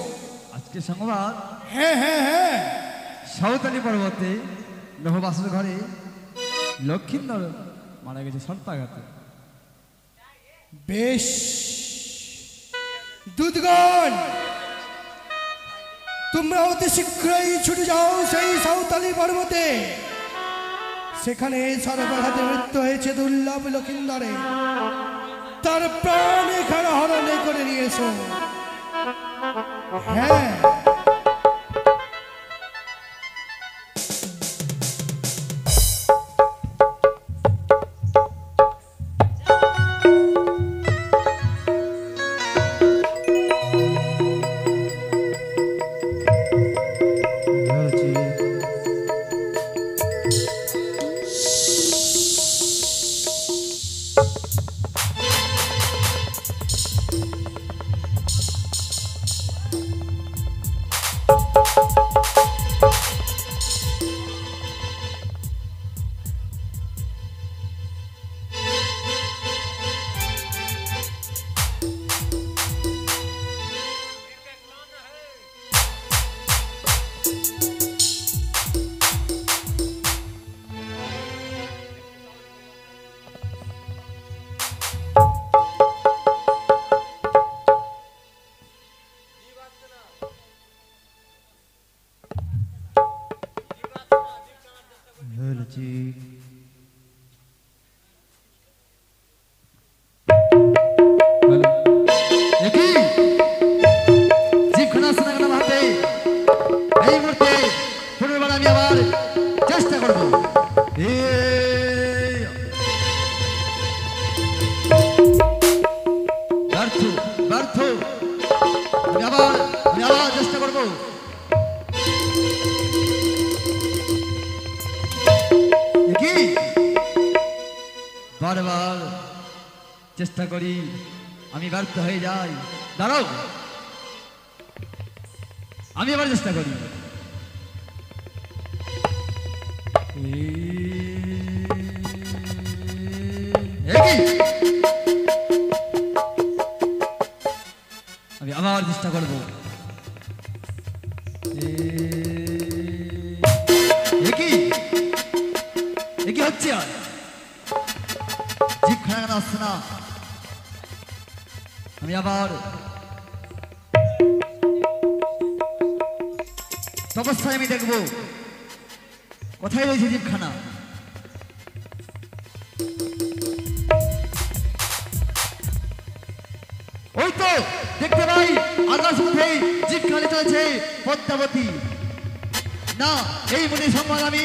আজকে সংবাদ, হ্যাঁ হ্যাঁ হ্যাঁ, সাঁওতালি পর্বতে নহবাসুর ঘরে লক্ষ্মীন্দর মারা গেছে সর্পাঘাতে। বেশ, দুধগণ তোমরা অতি শীঘ্রই ছুটে যাও সেই সাঁওতালি পর্বতে। সেখানে সর্বঘাতে মৃত্যু হয়েছে দুর্লভ লক্ষিন্দরে। তার প্রাণ এখানে হরণে করে নিয়েছো। হ্যাঁ, বারবার চেষ্টা করি, আমি ব্যর্থ হয়ে যাই। দাঁড়াও, আমি আবার চেষ্টা করি। আমি আবার চেষ্টা করবো। কি হচ্ছে আর জিভ খানা কেন আসছে না? আমি আবার তপস্যায় আমি দেখবো কোথায় রয়েছে জিভখানা। ওই তো দেখতে পাই আকাশ উঠেই জিভখানে চলেছে পদ্মাবতী। না, এই মনে সম্মান আমি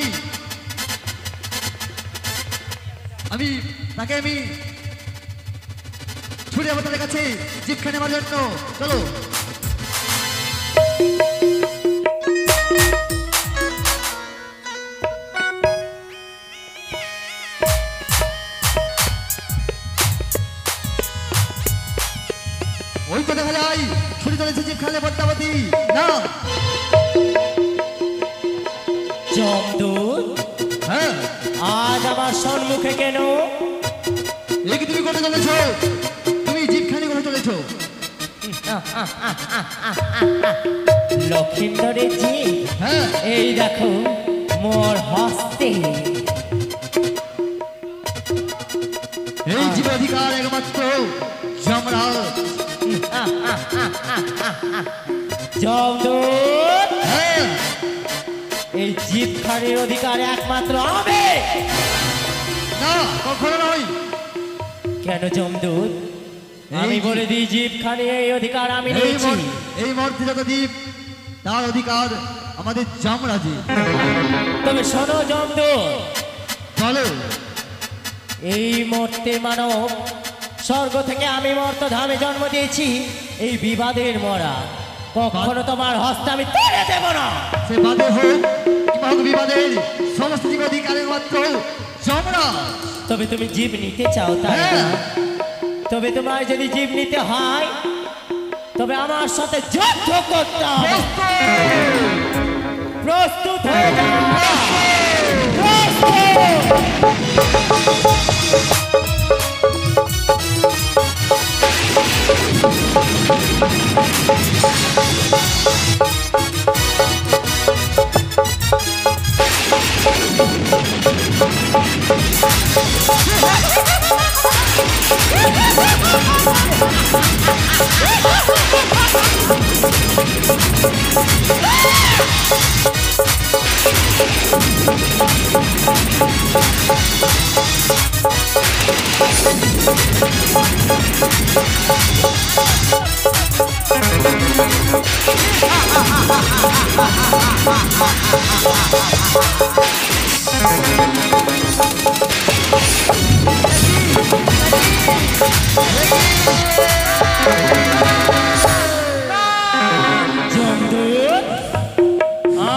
তাকে আমি ছুটে যাবো তাদের কাছে জিভখানে আমার জন্য। চলো। ওই তো দেখা যায় ছুটে চলেছে জিভখানে পদ্মাবতী। না, যমদূত, হ্যাঁ, আজ আমার সম্মুখে কেন? এই কি তুমি কোথায় চলেছ? তুমি জিভখানে কোথায় চলেছ? লক্ষিন্দরের জি, হ্যাঁ, এই দেখো মোর হস্তে। এই জীব অধিকার একমাত্র যমরাজ। যমদূত, হ্যাঁ, এই জিভখানের অধিকার একমাত্র আমি। না, কখনো নয়। কেন যমদূত? আমি বলে দিই, জিভখানে এই অধিকার আমি এই নিয়েছি। এই মর্তে যত দ্বীপ, তার অধিকার আমাদের যমরাজে। তবে শোনো যমদূত, চলো। এই মর্তে মানব স্বর্গ থেকে আমি মর্ত ধামে জন্ম দিয়েছি। এই বিবাদের মরা কখনো তোমার হস্তে আমি তুলে দেব না। সে বাদে হোক কিংবা হোক বিবাদের, সমস্ত জীব অধিকার একমাত্র যমরাজ। তবে তুমি জীব নিতে চাও, তাই না? হ্যাঁ। তবে তোমার যদি জীব নিতে হয়, তবে আমার সাথে যুদ্ধ করতে হবে। প্রস্তুত হয়ে যাও।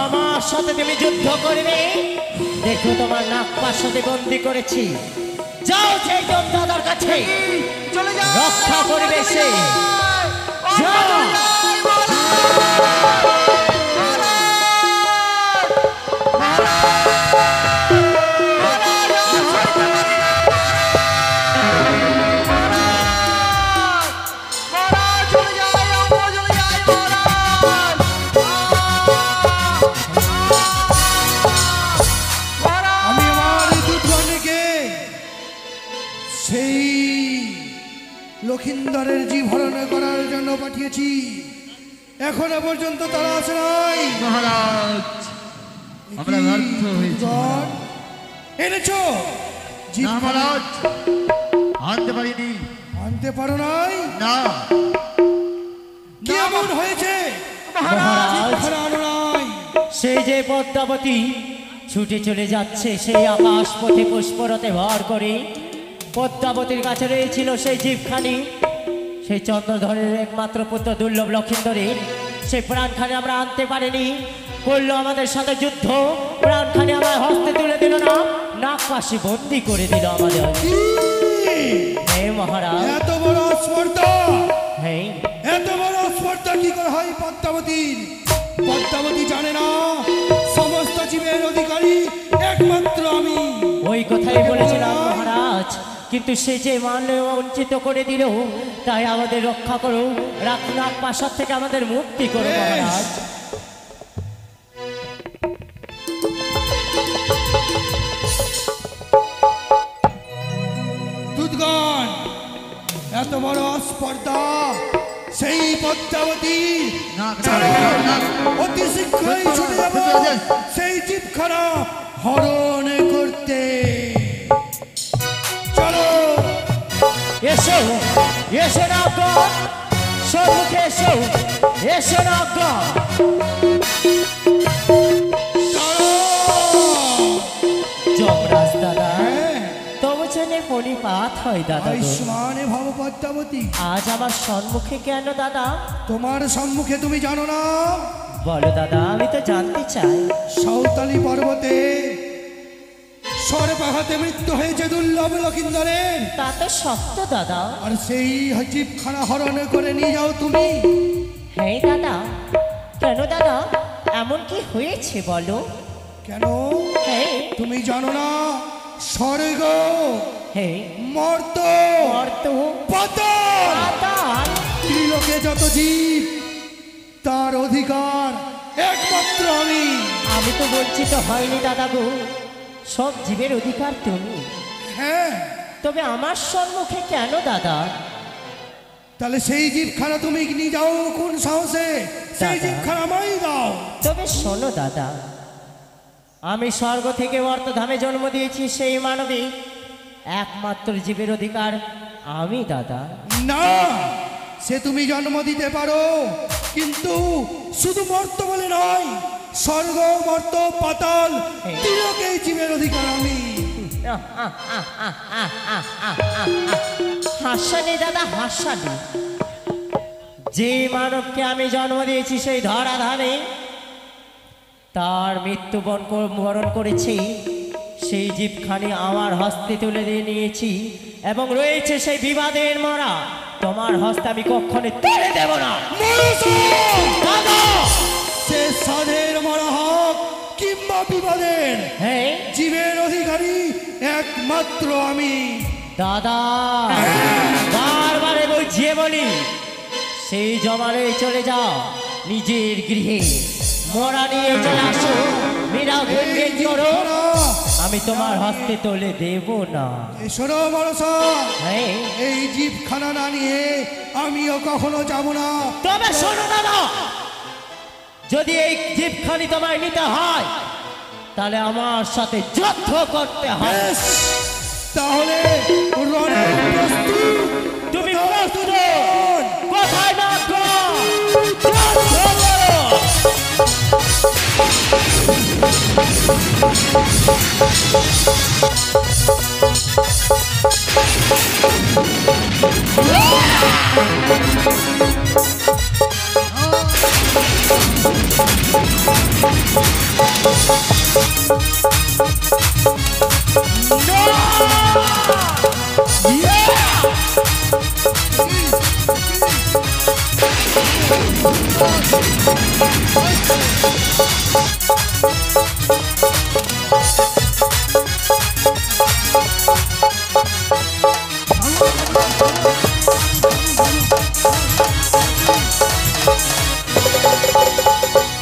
আমার সাথে তুমি যুদ্ধ করবে? দেখো তোমার নাক পার সাথে বন্দি করেছি। যাও সেই যোদ্ধাদের কাছে, রক্ষা করবে সে। যাও। লক্ষিন্দরের জীব হরণ করার জন্য পাঠিয়েছি, এখনো পর্যন্ত তারা আসে নাই। মহারাজ আমরা ব্যর্থ হয়েছি দুধগণ, এনেছো জীব না মহারাজ, আনতে পারিনি। আনতে পারো নাই? না কি এমন হয়েছে? মহারাজ জীবখানা আনো নাই? সেই যে পদ্মাবতী ছুটে চলে যাচ্ছে সেই আকাশ পথে পুষ্পরতে ভর করে, পদ্মাবতীর কাছে রয়েছিল সেই জীবখানি, সেই চন্দ্রধরের একমাত্র পুত্র দুর্লভ লক্ষিন্দরের সেই প্রাণখানি আমরা আনতে পারিনি। করলো আমাদের সাথে যুদ্ধ, প্রাণখানি আমার হস্তে তুলে দিল না, নাক পাশে বন্দি করে দিল আমাদের। কি? হে মহারাজ, এত বড় স্পর্ধা, হে এত বড় স্পর্ধা কি করে হয় পদ্মাবতীর? পদ্মাবতী জানে না সমস্ত জীবের অধিকারী একমাত্র আমি। ওই কথাই বলেছিলাম মহারাজ, কিন্তু সে যে মানলে বঞ্চিত করে দিল, তাই আমাদের রক্ষা করো, রাখনাথ প্রাসাদ থেকে আমাদের মুক্তি করো মহারাজ। দুধগণ, এত বড় স্পর্ধা সেই পদ্মাবতী, না, চলো, না, অতি শীঘ্রই ছুটে যাব সেই জীবখানা হরণ করতে। চলো এসো এসো না অজ্ঞান, সম্মুখে এসো, এসো না অজ্ঞান। যমরাজ দাদা, তবু জন্য পরিপাত হয় দাদা গো। আয়ুষ্মানে ভব পদ্মাবতী, আজ আমার সম্মুখে কেন দাদা? তোমার সম্মুখে তুমি জানো না বলো দাদা, আমি তো জানতে চাই। সাঁওতালি পর্বতে সর্বাঘাতে মৃত্যু হয়েছে দুর্লভ লক্ষিন্দরের, তা তো সত্য দাদা। আর সেই জীবখানা হরণ করে নিয়ে যাও তুমি। হ্যাঁ দাদা, কেন দাদা, এমন কি হয়েছে বলো? কেন হ্যাঁ তুমি জানো না স্বর্গ, হ্যাঁ মর্ত, অর্থ পাতাল, পাতাল, ত্রিলোকে যত জীব তার অধিকার একমাত্র আমি। আমি তো বঞ্চিত হয়নি দাদা গো, সব জীবের অধিকার তুমি। হ্যাঁ, তবে আমার সম্মুখে কেন দাদা? তাহলে সেই জীবখানা তুমি নিয়ে যাও কোন সাহসে? সেই দাদা। জীবখানা আমায় দাও। তবে শোনো দাদা, আমি স্বর্গ থেকে বর্তধামে জন্ম দিয়েছি, সেই মানবী একমাত্র জীবের অধিকার আমি দাদা। না, সে তুমি জন্ম দিতে পারো, কিন্তু শুধু মর্ত বলে নয়, স্বর্গ মর্ত পাতাল ত্রিলোকেই জীবের অধিকার আমি। হাসানি দাদা হাসানি, যে মানবকে আমি জন্ম দিয়েছি সেই ধরাধামে তার বরণ করেছি, সেই জীবখানি আমার হস্তে তুলে দিয়ে নিয়েছি, এবং রয়েছে সেই বিবাদের মরা, তোমার হস্তে আমি কখনো তুলে দেব না দাদা। সে সাধের মরা হোক কিংবা বিবাদের, হ্যাঁ জীবের অধিকারী একমাত্র আমি। দাদা, বারবারে বুঝিয়ে বলি, সেই জমারে চলে যাও নিজের গৃহে, মরা নিয়ে চলে আসো, মীরা ঘুরিয়ে করো, আমি তোমার হস্তে তুলে দেব না। শোনো মনসা, হ্যাঁ এই জীবখানা না নিয়ে আমিও কখনো যাব না। তবে শোনো দাদা, যদি এই জীবখানি তোমায় নিতে হয়, তাহলে আমার সাথে যুদ্ধ করতে হবে। বেশ, তাহলে রণে প্রস্তুত। তুমি প্রস্তুত? কোথায় না যুদ্ধ করো।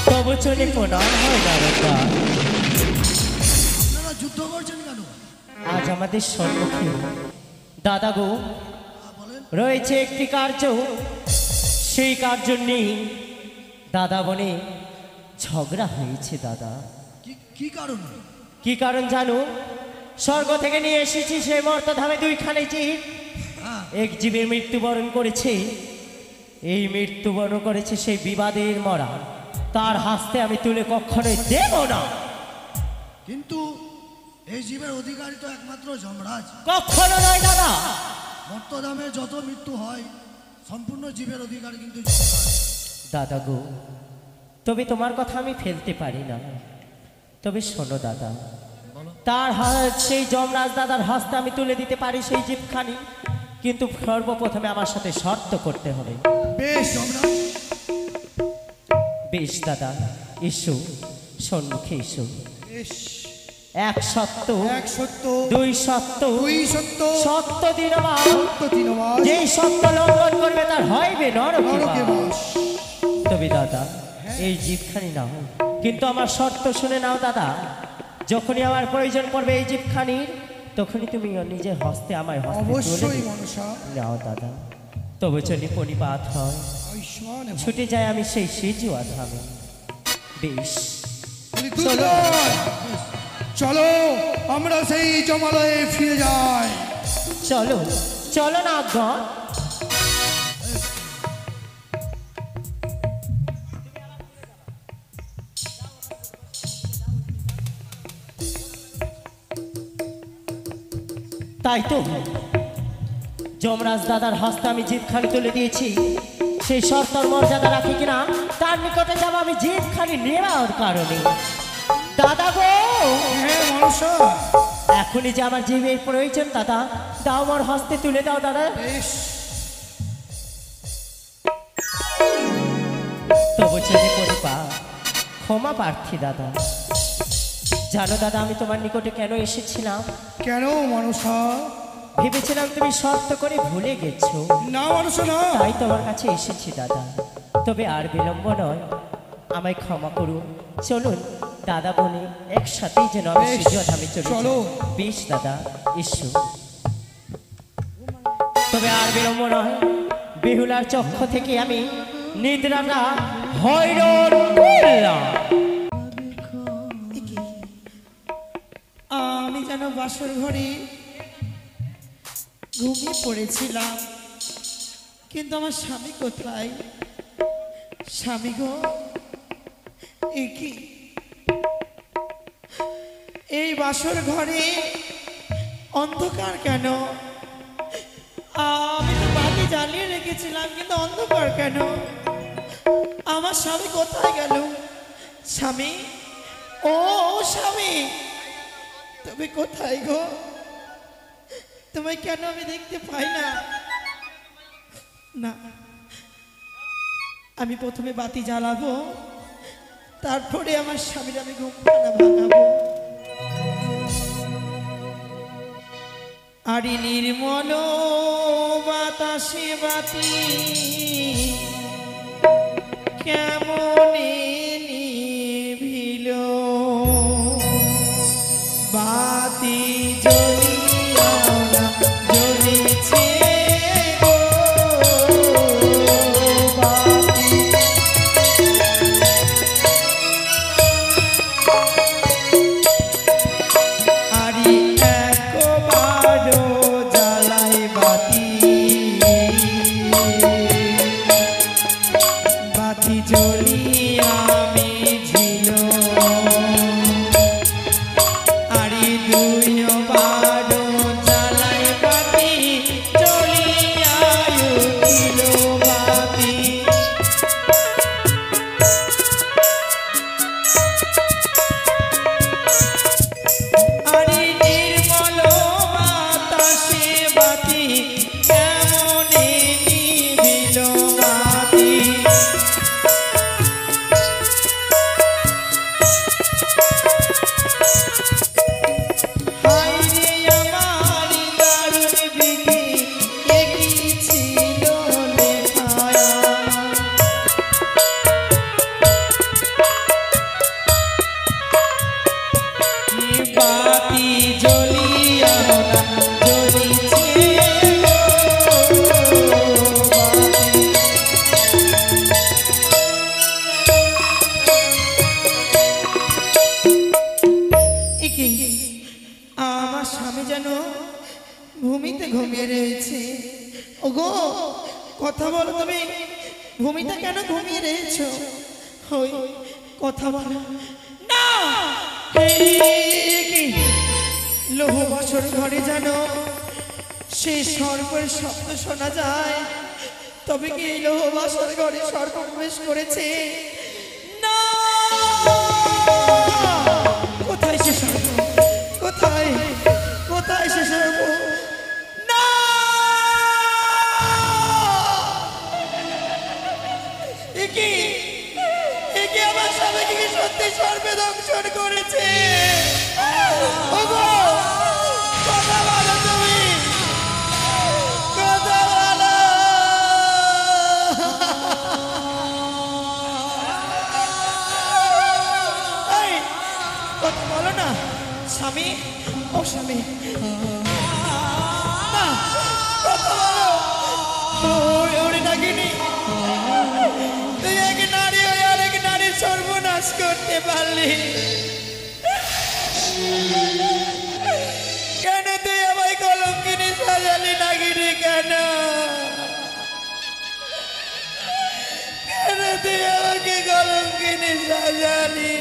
তবু চলে প্রণাম হয় দাদা। আপনারা যুদ্ধ করছেন কেন? আজ আমাদের সম্মুখে দাদা গো রয়েছে একটি কার্য, সেই কার্য নিয়ে দাদা বনে ঝগড়া হয়েছে দাদা। কি কারণ? কি কারণ জানো? স্বর্গ থেকে নিয়ে এসেছি সেই মর্তধামে দুইখানে জীব। এক জীবের মৃত্যুবরণ করেছে, এই মৃত্যুবরণ করেছে সেই বিবাদের মরা, তার হাসতে আমি তুলে কখনোই দেব না। কিন্তু এই জীবের অধিকারী তো একমাত্র যমরাজ। কখনো নয় দাদা। মর্তধামে যত মৃত্যু হয় সম্পূর্ণ জীবের অধিকারী কিন্তু যমরাজ। দাদা গো, তবে তোমার কথা আমি ফেলতে পারি না। তবে শোনো দাদা, তার হাত সেই যমরাজ দাদার হাসতে আমি তুলে দিতে পারি সেই জীবখানি, কিন্তু সর্বপ্রথমে আমার সাথে শর্ত করতে হবে। বেশ যমরাজ। বেশ দাদা, এসো সম্মুখে এসো। বেশ। এক সত্য, এক সত্য, দুই সত্য, দুই সত্য, সত্য দিনবাস, সত্য দিনবাস, যেই সত্য লঙ্ঘন করবে তার হইবে নরকে নরকে বাস। বাস। তবে দাদা এই জীবখানি নাও, কিন্তু আমার শর্ত শুনে নাও দাদা। যখনই আমার প্রয়োজন পড়বে এই জীবখানির, তখনই তুমি নিজের হস্তে আমায় হস্তে তুলে অবশ্যই দিবে। মনসা। নাও দাদা, তবে চলি পরিপাত হয়, আয়ুষ্মান ভব। ছুটে যায় আমি সেই সিজুয়া ধামে। বেশ বলি, দুর্জয়, চলো আমরা সেই জমালয়ে ফিরে যাই। চলো চলো না আজ্ঞা। তাই তো যমরাজ দাদার হস্তে আমি জিতখানি তুলে দিয়েছি, সেই শর্তর মর্যাদা রাখি কিনা তার নিকটে যাব আমি জিতখানি নেওয়ার কারণে। দাদা গো, হ্যাঁ মনসা। এখনই যে আমার জীবের প্রয়োজন দাদা, দাও আমার হস্তে তুলে দাও দাদা। বেশ। তবু চলে পরিপা ক্ষমা প্রার্থী দাদা। জানো দাদা আমি তোমার নিকটে কেন এসেছিলাম? কেন মনসা? ভেবেছিলাম তুমি শর্ত করে ভুলে গেছো, না মনসা না। তাই তোমার কাছে এসেছি দাদা। তবে আর বিলম্ব নয়, আমায় ক্ষমা করুন। চলুন দাদা বনে একসাথেই যেন আমি বেশ, সিজুয়াধামে চলে চলো। যাই। বেশ দাদা, এসো। তবে আর বিলম্ব নয়, বেহুলার চক্ষ থেকে আমি নিদ্রাটা হয়রান করলাম। আমি যেন বাসর ঘরে ঘুমিয়ে পড়েছিলাম, কিন্তু আমার স্বামী কোথায়? স্বামী গো, এ কি এই বাসর ঘরে অন্ধকার কেন? আমি তো বাতি জ্বালিয়ে রেখেছিলাম, কিন্তু অন্ধকার কেন? আমার স্বামী কোথায় গেল? স্বামী, ও স্বামী, তুমি কোথায় গো? তোমায় কেন আমি দেখতে পাই না? না, আমি প্রথমে বাতি জ্বালাবো, তারপরে আমার স্বামীর আমি ঘুমখানা ভাঙাবো। আরে নির্মল বাতাসে বাতি কেমন নিভিল, বাতি জ্বলিয়া জ্বলেছে গো, বাতি আরে একবার জ্বালাই বাতি, বাতি জ্বলে ঘুমিয়ে রয়েছে। ওগো কথা বলো, তুমি ভূমিটা কেন ঘুমিয়ে রয়েছো? ওই কথা বলো না। লোহ বছর ঘরে জানো সে সর্পের শব্দ শোনা যায়, তবে কি এই লোহ বছর ঘরে সর্প প্রবেশ করেছে? না, কোথায় সে সর্প? কোথায় কোথায় সে সর্প? না, একি একি আমার স্বামীকে কি সত্যি সর্পে দংশন করেছে? ওগো কথা বলো, তুমি কথা বলো। এই, কথা বলো না স্বামী, ও স্বামী, না কথা বলো। ওরে নাগিনী, তুই এক নারী হয়ে আরেক নারীর সর্বনাশ করতে পারলি কেন? তুই আমায় কলঙ্কিনী সাজালি নাগিনী কেন? কেন তুই আমাকে কলঙ্কিনী সাজালি?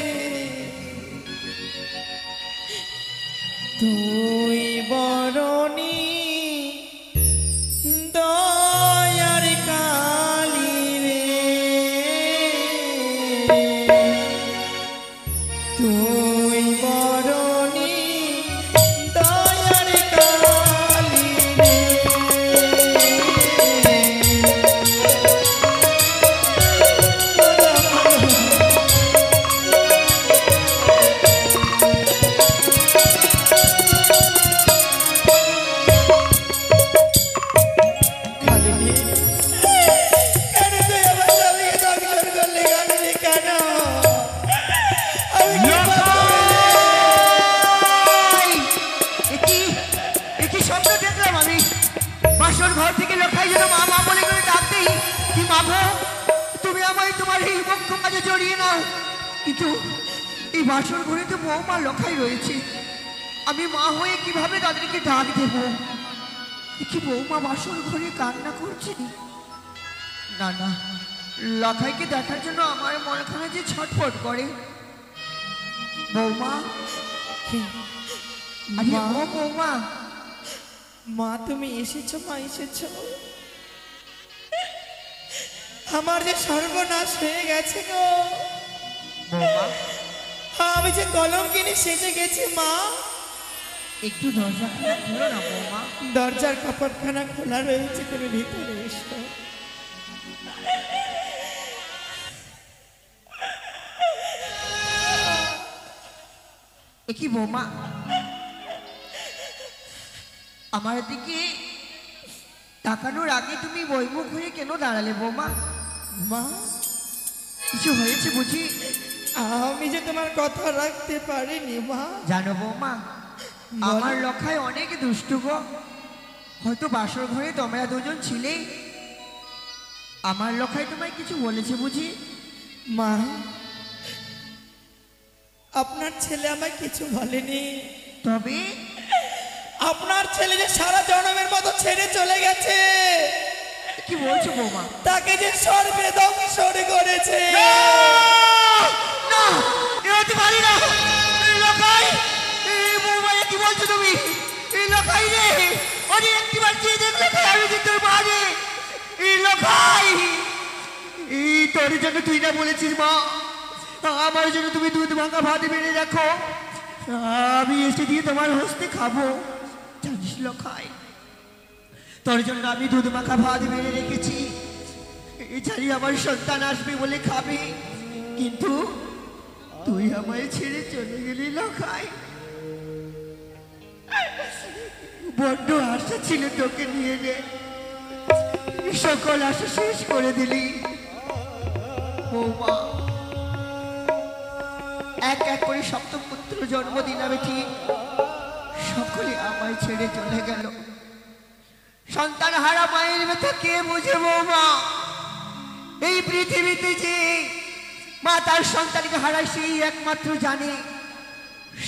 তুই বরণী দয়ার কালী রে, তুই বরণী দয়ার কালী রে। কেন তুই আমার স্বামীকে দংশন করলি কালিনী কেন? আমি কি একই স্বপ্ন দেখলাম আমি। বাসর ঘর থেকে লোকাই যেন মা মা বলে করে ডাকতেই কি মা গো, তুমি আমায় তোমার এই বক্ষ মাঝে জড়িয়ে নাও। কিন্তু এই বাসর ঘরে তো বৌমা লোকাই রয়েছে, আমি মা হয়ে কিভাবে তাদেরকে ডাক দেব? কি বৌমা বাসর ঘরে কান্না করছে? না না, লখাইকে দেখার জন্য আমার মনখানে যে ছটফট করে। বৌমা, আরে ও বৌমা, মা তুমি এসেছো? মা এসেছো? আমার যে সর্বনাশ হয়ে গেছে গো। বৌমা আমি যে কলঙ্কিনী সেজে গেছি মা। একটু দরজা খুলো না বৌমা। দরজার কপাটখানা খোলা রয়েছে, তুমি ভিতরে এসো। কি বৌমা, আমার দিকে তাকানোর আগে তুমি বইমুখ হয়ে কেন দাঁড়ালে বৌমা? মা, কিছু হয়েছে বুঝি? আমি যে তোমার কথা রাখতে পারিনি মা। জানো বৌমা, আমার লখায় অনেক দুষ্টু গো। হয়তো বাসর ঘরে তোমরা দুজন ছিলে, আমার লখায় তোমায় কিছু বলেছে বুঝি? মা, আপনার ছেলে আমায় কিছু বলেনি। তবে আপনার ছেলে যে সারা জনমের মতো ছেড়ে চলে গেছে। কি বলছো বৌমা? তাকে যে সর্বে দংশন করেছে। না, এ হতে পারি না। এই লখাই, এই বৌমা, কি বলছো তুমি? এই লখাই রে, ওরে একটিবার চেয়ে দেখ লখাই, আমি যে তোর মা রে। এই লখাই, এই তোর জন্য তুই না বলেছিস মা, আমার জন্য তুমি দুধ ভাঙা ভাত বেড়ে রাখো, আমি এসে দিয়ে তোমার হস্তে খাবো। জানিস লখাই, তোর জন্য আমি দুধ মাখা ভাত বেড়ে রেখেছি, এছাড়ি আমার সন্তান আসবে বলে খাবে, কিন্তু তুই আমায় ছেড়ে চলে গেলি লখাই। বড্ড আশা ছিল তোকে নিয়ে নে, সকল আশা শেষ করে দিলি বৌমা। এক এক করে সপ্তম পুত্র জন্ম দিলামে ঠিক, সকলে আমায় ছেড়ে চলে গেল। সন্তান হারা মায়ের ব্যথা কে বুঝে বৌমা? এই পৃথিবীতে যে মা তার সন্তানকে হারায় সেই একমাত্র জানে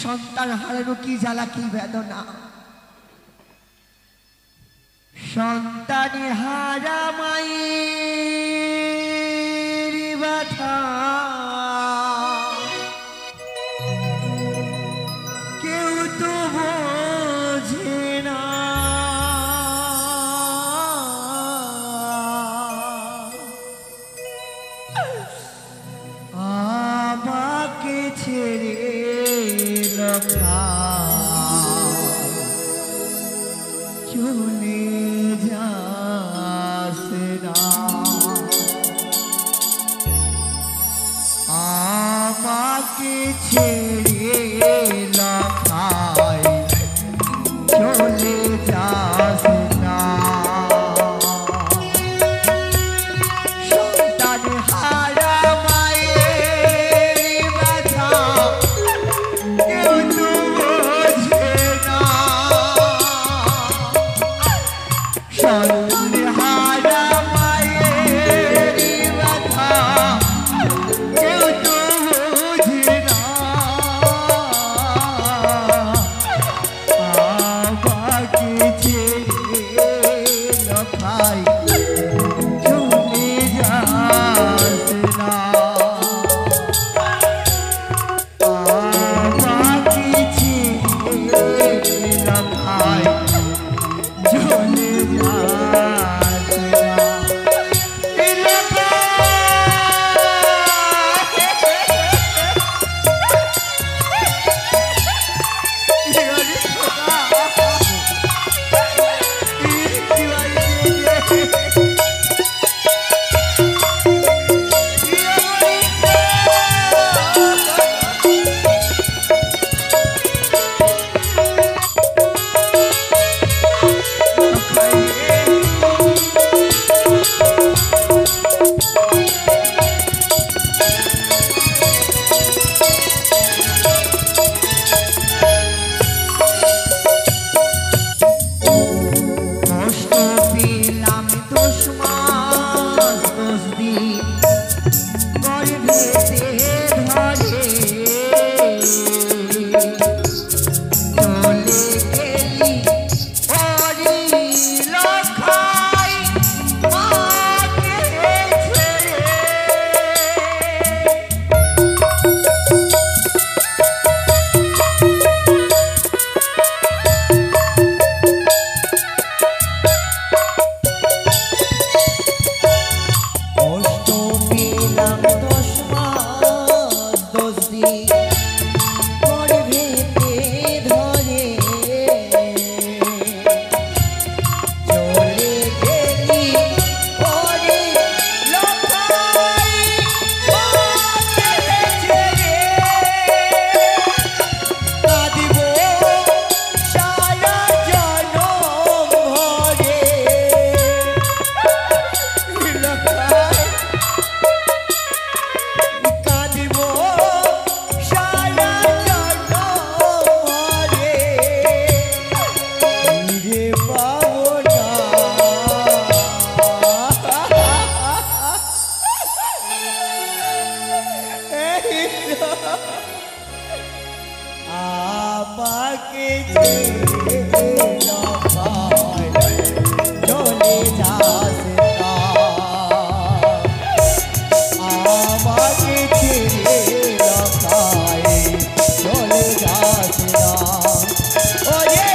সন্তান হারানো কি জ্বালা, কি বেদনা। সন্তান হারা মায়ের ব্যথা কেউ তো বোঝে না। আমাকে ছেড়ে লক্ষা চলে যাস না। আমাকে ছেড়ে লখায় চলে যাস না। সন্তান হারা মায়ের ব্যথা কেউ তো বোঝে না। সন্তান হারা মায়ের ব্যথা কেউ তো বোঝে না। আমাকে ছেড়ে লখাই চলে যাস না। আমাকে ছেড়ে লখাই চলে যাস না। এই কষ্ট পেলাম 10 মাস 10 দিন গর্ভেতে ধরে চলে গেলি ওরে লখাই মাকে ছেড়ে। কষ্ট পেলাম 10 মাস 10 দিন গর্ভেতে ধরে চলে গেলি ওরে লখাই মাকে ছেড়ে। কাঁদিব সারা জনম ভরে লখাই কাঁদিব সারা জনম ভরে ফিরে পাবো না। আমাকে ছেড়ে লখাই চলে যাস না। আমাকে ছেড়ে লখাই চলে যাস না। ওরে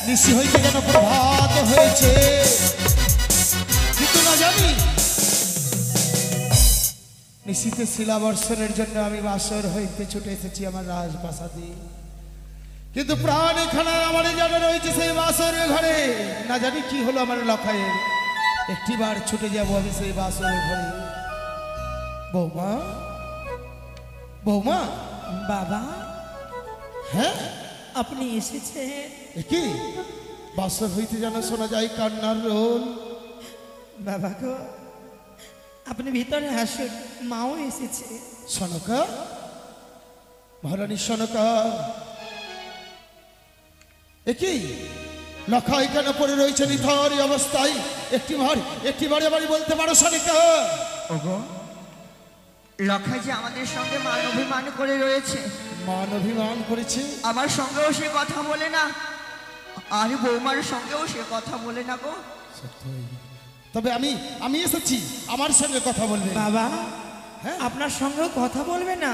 নিশি হইতে যেন প্রভাত হয়েছে, কিন্তু না জানি নিশিতে শিলাবর্ষণের জন্য আমি বাসর হইতে ছুটে এসেছি আমার রাজপ্রাসাদে, কিন্তু প্রাণ এখানে আমার যেন রয়েছে সেই বাসরের ঘরে। না জানি কি হলো আমার লখাইয়ের, একটিবার ছুটে যাব আমি সেই বাসরের ঘরে। বৌমা, বৌমা, বাবা হ্যাঁ আপনি এসেছেন? কি বাসর হইতে যেন শোনা যায় কান্নার রোল। বাবা গো আপনি ভিতরে আসুন, মাও এসেছে। সনকা মহারানী সনকা, একই লখাই কেন পড়ে রয়েছে নিথর এই অবস্থায়? একটি বারে বাড়ি বলতে পারো সনিকা? ওগো, লখাই যে আমাদের সঙ্গে মান অভিমান করে রয়েছে। মান অভিমান করেছে? আমার সঙ্গেও সে কথা বলে না, আর বৌমার সঙ্গেও সে কথা বলে না গো। তবে আমি এসেছি, আমার সঙ্গে কথা বলবে। বাবা, হ্যাঁ? আপনার সঙ্গে কথা বলবে না?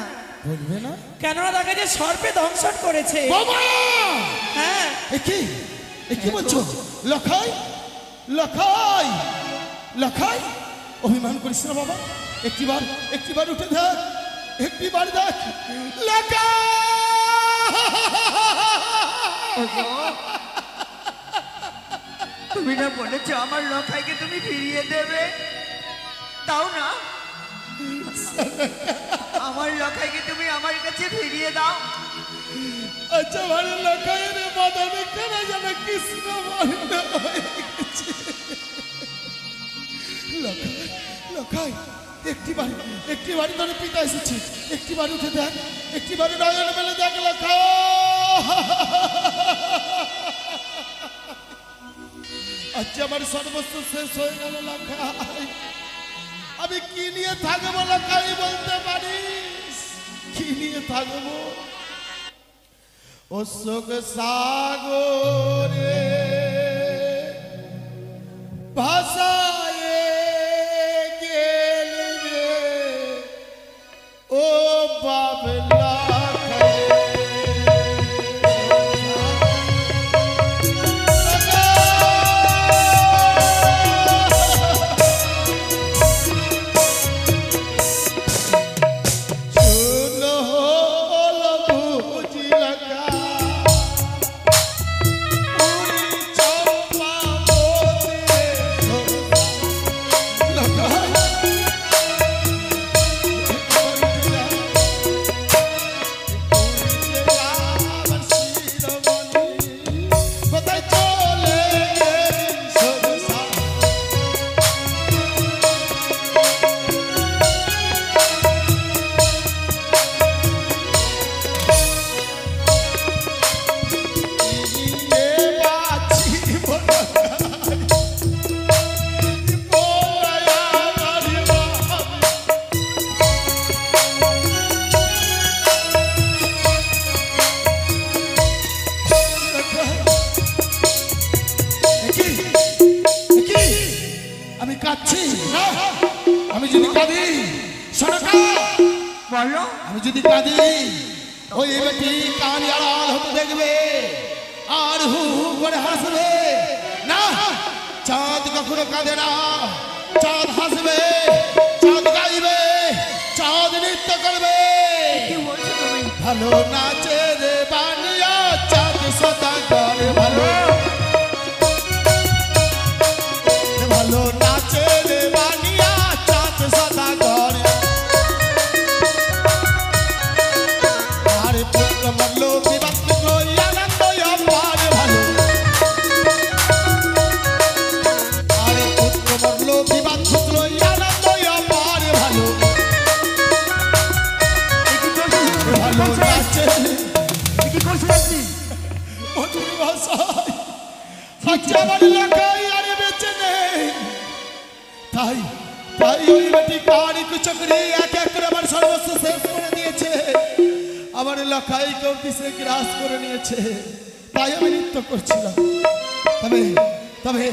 বলবে না? কেননা তাকে যে সর্পে দংশন করেছে। বাবা! হ্যাঁ, কি বলছো? লখাই লখাই লখাই অভিমান করিস না বাবা। একটিবার উঠে দেখ, একটিবার দেখ। লখাই! তুমি না বলেছো আমার লখাইকে তুমি ফিরিয়ে দেবে, তাও না? আমার লখাইকে তুমি আমার কাছে ফিরিয়ে দাও। আচ্ছা, আমার লখাইয়ের বাদামে কেন যেন কৃষ্ণ বর্ণ হয়ে গেছে। লখাই, একটিবার তোর পিতা এসেছে, একটিবার উঠে দেখ, একটিবার নয়ন মেলে দেখ। লখাই! আচ্ছা, আমার সর্বস্ব শেষ হয়ে গেল। লখাই, আমি কি নিয়ে থাকবো? লখাই, বলতে পারিস কি নিয়ে থাকবো? অশোক সাগরে ভাষায় গেলবে ও বাবলা। আমি কাঁদছি না? আমি যদি কাঁদি, সনকা, বলো। আমি যদি কাঁদি, ওই বেটি কান আড়াল হতে দেখবে আর হু হু করে হাসবে। না, চাঁদ কখনো কাঁদে না, চাঁদ হাসবে, চাঁদ গাইবে, চাঁদ নৃত্য করবে। কি বলছো তুমি? ভালো নাচে রে বানিয়া চাঁদ সদা করে ভালো, ভালো নাচে রে বানিয়া চাঁদ সদা করে। আরে পুত্র মরলো বিবাদ কই আনন্দ অপার ভালো। আরে পুত্র মরলো বিবাদ কই আনন্দ অপার ভালো। ভালো নাচে কি করছো? মধুর ভাষায় আচ্ছা, আমার লখাই আর বেঁচে নেই। তাই ওই বেটি কারি কুচকরি এক এক করে আমার সর্বস্ব শেষ করে দিয়েছে। আমার লখাইকেও কিসে গ্রাস করে নিয়েছে। তাই আমি নৃত্য করছিলাম। তবে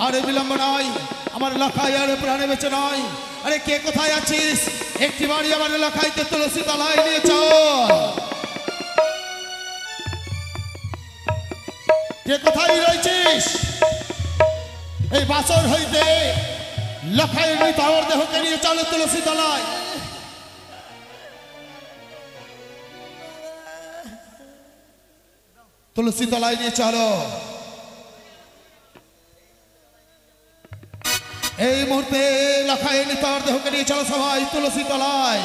আর বিলম্ব নয়, আমার লখাই আর প্রাণে বেঁচে নয়। আরে কে কোথায় আছিস? একটি বাড়ি আমার লখাইকে তুলসী তলায় নিয়ে চল। কে কোথায় রয়েছিস? এই বাসর হইতে লখাই মৃত আমার দেহকে নিয়ে চলে তুলসী তলায়। তুলসী তলায় নিয়ে চলো। এই মুহূর্তে লখাই মৃত আমার দেহকে নিয়ে চলো সবাই তুলসী তলায়।